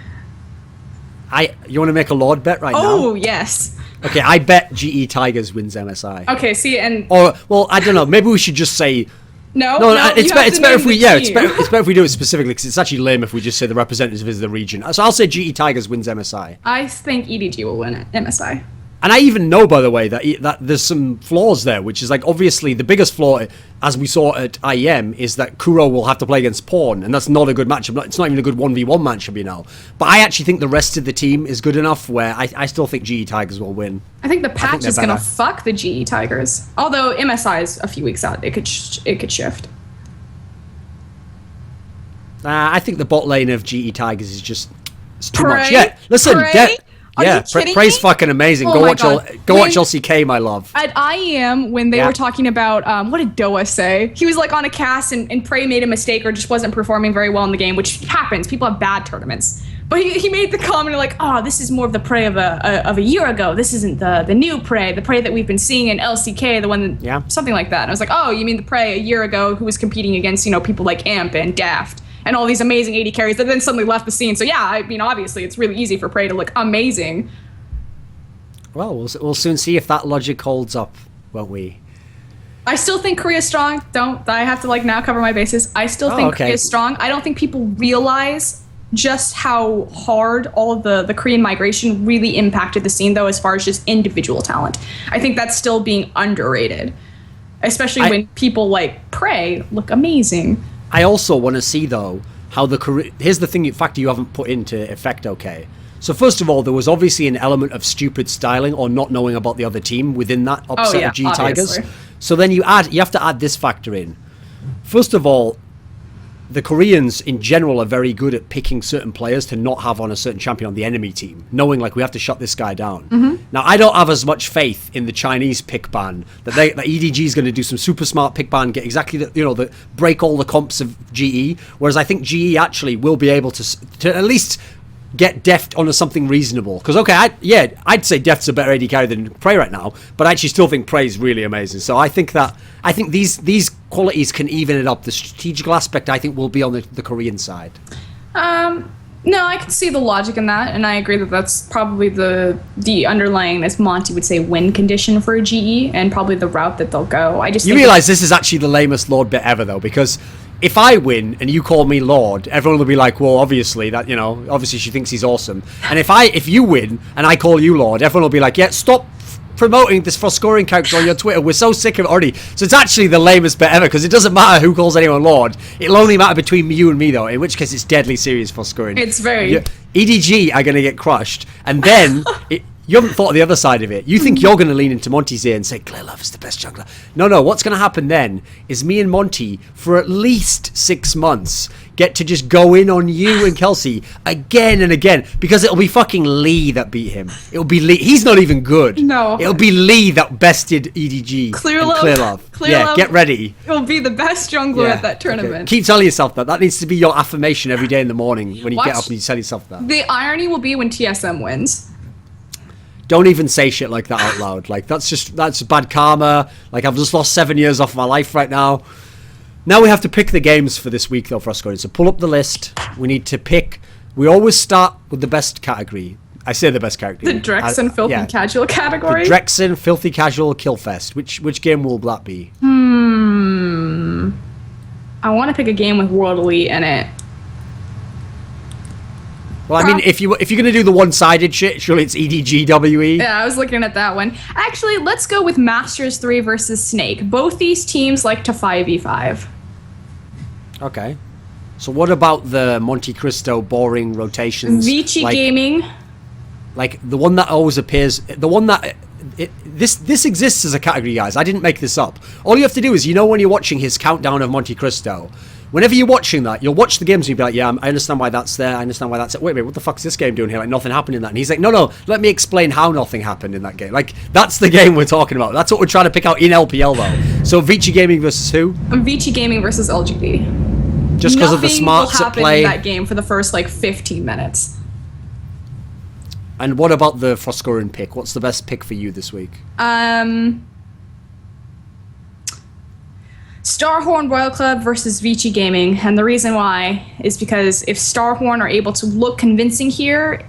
You want to make a Lord bet right now? Oh, yes. Okay, I bet GE Tigers wins MSI. Okay, see, and... Or, well, I don't know, maybe we should just say... No, it's better if we do it specifically, because it's actually lame if we just say the representative is the region. So I'll say GE Tigers wins MSI. I think EDG will win MSI. And I even know, by the way, that there's some flaws there, which is like obviously the biggest flaw, as we saw at IEM, is that Kuro will have to play against Pawn, and that's not a good matchup. It's not even a good 1v1 matchup, you know. But I actually think the rest of the team is good enough where I still think GE Tigers will win. I think the patch is going to fuck the GE Tigers. Although MSI is a few weeks out, it could shift. I think the bot lane of GE Tigers is just too Prey? much. Yeah, listen, Prey? Prey's fucking amazing. Go watch LCK, my love. At IEM, when they were talking about, what did Doa say? He was like on a cast and Prey made a mistake or just wasn't performing very well in the game, which happens. People have bad tournaments. But he made the comment like, this is more of the Prey of a year ago. This isn't the new Prey, the Prey that we've been seeing in LCK, the one that, something like that. And I was like, you mean the Prey a year ago who was competing against, people like Amp and Daft and all these amazing 80 carries that then suddenly left the scene. So yeah, I mean, obviously it's really easy for Prey to look amazing. Well, we'll soon see if that logic holds up, won't we? I still think Korea's strong. I have to now cover my bases. I still think Korea's strong. I don't think people realize just how hard all of the Korean migration really impacted the scene, though, as far as just individual talent. I think that's still being underrated, especially when people like Prey look amazing. I also want to see, though, how here's the factor you haven't put into effect, okay? So first of all, there was obviously an element of stupid styling or not knowing about the other team within that upset of G Tigers. So then you have to add this factor in. First of all, the Koreans in general are very good at picking certain players to not have on a certain champion on the enemy team, knowing we have to shut this guy down. Mm-hmm. Now, I don't have as much faith in the Chinese pick ban that EDG is going to do some super smart pick ban, get exactly the break all the comps of GE. Whereas I think GE actually will be able to at least get Deft onto something reasonable. Because I'd say Deft's a better AD carry than Prey right now, but I actually still think Prey's really amazing. So I think these qualities can even it up. The strategical aspect I think will be on the Korean side. No, I can see the logic in that, and I agree that that's probably the underlying, as Monty would say, win condition for a GE, and probably the route that they'll go. You realize this is actually the lamest Lord bit ever, though, because if I win and you call me Lord, everyone will be like, well, obviously obviously she thinks he's awesome. And if you win and I call you Lord, everyone will be like, yeah, stop promoting this Froskurinn character on your Twitter. We're so sick of it already. So it's actually the lamest bit ever, because it doesn't matter who calls anyone Lord. It'll only matter between you and me, though, in which case it's deadly serious, Froskurinn. It's very... EDG are going to get crushed, and then... You haven't thought of the other side of it. You think you're going to lean into Monty's ear and say, Clear Love is the best jungler. No, what's going to happen then is me and Monty, for at least 6 months, get to just go in on you and Kelsey again and again, because it'll be fucking Lee that beat him. It'll be Lee. He's not even good. No. It'll be Lee that bested EDG. Clear Love. Clear Love. Get ready. It will be the best jungler at that tournament. Okay. Keep telling yourself that. That needs to be your affirmation every day in the morning when you get up and you tell yourself that. The irony will be when TSM wins. Don't even say shit like that out loud. Like, that's bad karma. Like, I've just lost 7 years off my life right now. Now we have to pick the games for this week, though, Froskurinn. So pull up the list. We need to pick. We always start with the best category. I say the best category. The Drexen Filthy Casual category? The Drexen Filthy Casual Killfest. Which game will that be? I want to pick a game with World Elite in it. Well, I mean, if you're going to do the one-sided shit, surely it's EDGWE. Yeah, I was looking at that one. Actually, let's go with Masters 3 versus Snake. Both these teams like to 5v5. Okay. So what about the Monte Cristo boring rotations? Vici Gaming. Like, the one that always appears... The one that... This exists as a category, guys. I didn't make this up. All you have to do is, when you're watching his countdown of Monte Cristo... Whenever you're watching that, you'll watch the games and you'll be like, yeah, I understand why that's there, I understand why that's there. Wait, what the fuck's this game doing here? Like, nothing happened in that. And he's like, no, let me explain how nothing happened in that game. Like, that's the game we're talking about. That's what we're trying to pick out in LPL, though. So, Vici Gaming versus who? Vici Gaming versus LGD. Just because of the smarts at play. Nothing will happen in that game for the first, 15 minutes. And what about the Froskurinn pick? What's the best pick for you this week? Starhorn Royal Club versus Vici Gaming, and the reason why is because if Starhorn are able to look convincing here,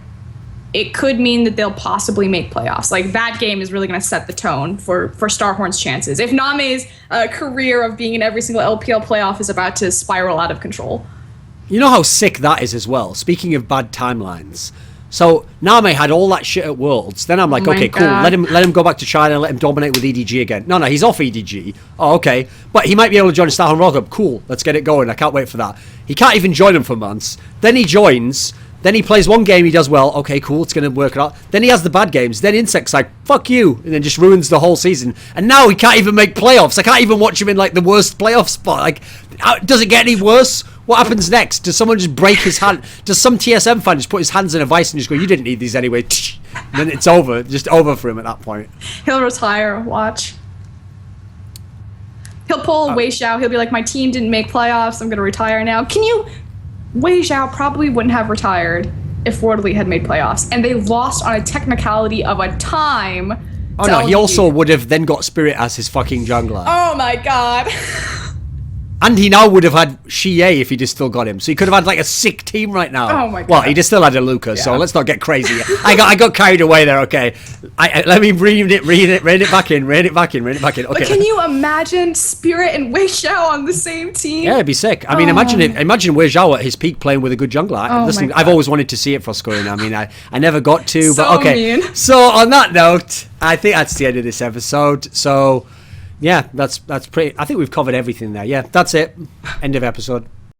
it could mean that they'll possibly make playoffs. Like, that game is really going to set the tone for Starhorn's chances. If Name's career of being in every single LPL playoff is about to spiral out of control. You know how sick that is as well? Speaking of bad timelines. So, Name had all that shit at Worlds. Then I'm like, okay, cool. Let him go back to China, let him dominate with EDG again. No, he's off EDG. Oh, okay. But he might be able to join Starhorn Royal Club. Cool, let's get it going. I can't wait for that. He can't even join them for months. Then he joins. Then he plays one game, he does well. Okay, cool, it's going to work out. Then he has the bad games. Then Insect's like, fuck you. And then just ruins the whole season. And now he can't even make playoffs. I can't even watch him in, the worst playoff spot. Like, does it get any worse? What happens next? Does someone just break his hand? Does some TSM fan just put his hands in a vice and just go, you didn't need these anyway? And then it's over. Just over for him at that point. He'll retire. Watch. He'll pull Wei Xiao. He'll be like, my team didn't make playoffs. I'm going to retire now. Wei Xiao probably wouldn't have retired if World Elite had made playoffs. And they lost on a technicality of a time. Oh, no. He also would have then got Spirit as his fucking jungler. Oh, my God. And he now would have had Xie if he'd just still got him. So he could have had a sick team right now. Oh my god. Well, he just still had a Lucas, so let's not get crazy. I got carried away there, okay. Let me rein it back in. Okay. But can you imagine Spirit and Wei Xiao on the same team? Yeah, it'd be sick. I mean, imagine Wei Xiao at his peak playing with a good jungler. Listen, I've always wanted to see it for Froskurinn. I mean, I never got to, but okay. Mean. So on that note, I think that's the end of this episode. So yeah, that's pretty. I think we've covered everything there. Yeah, that's it. End of episode.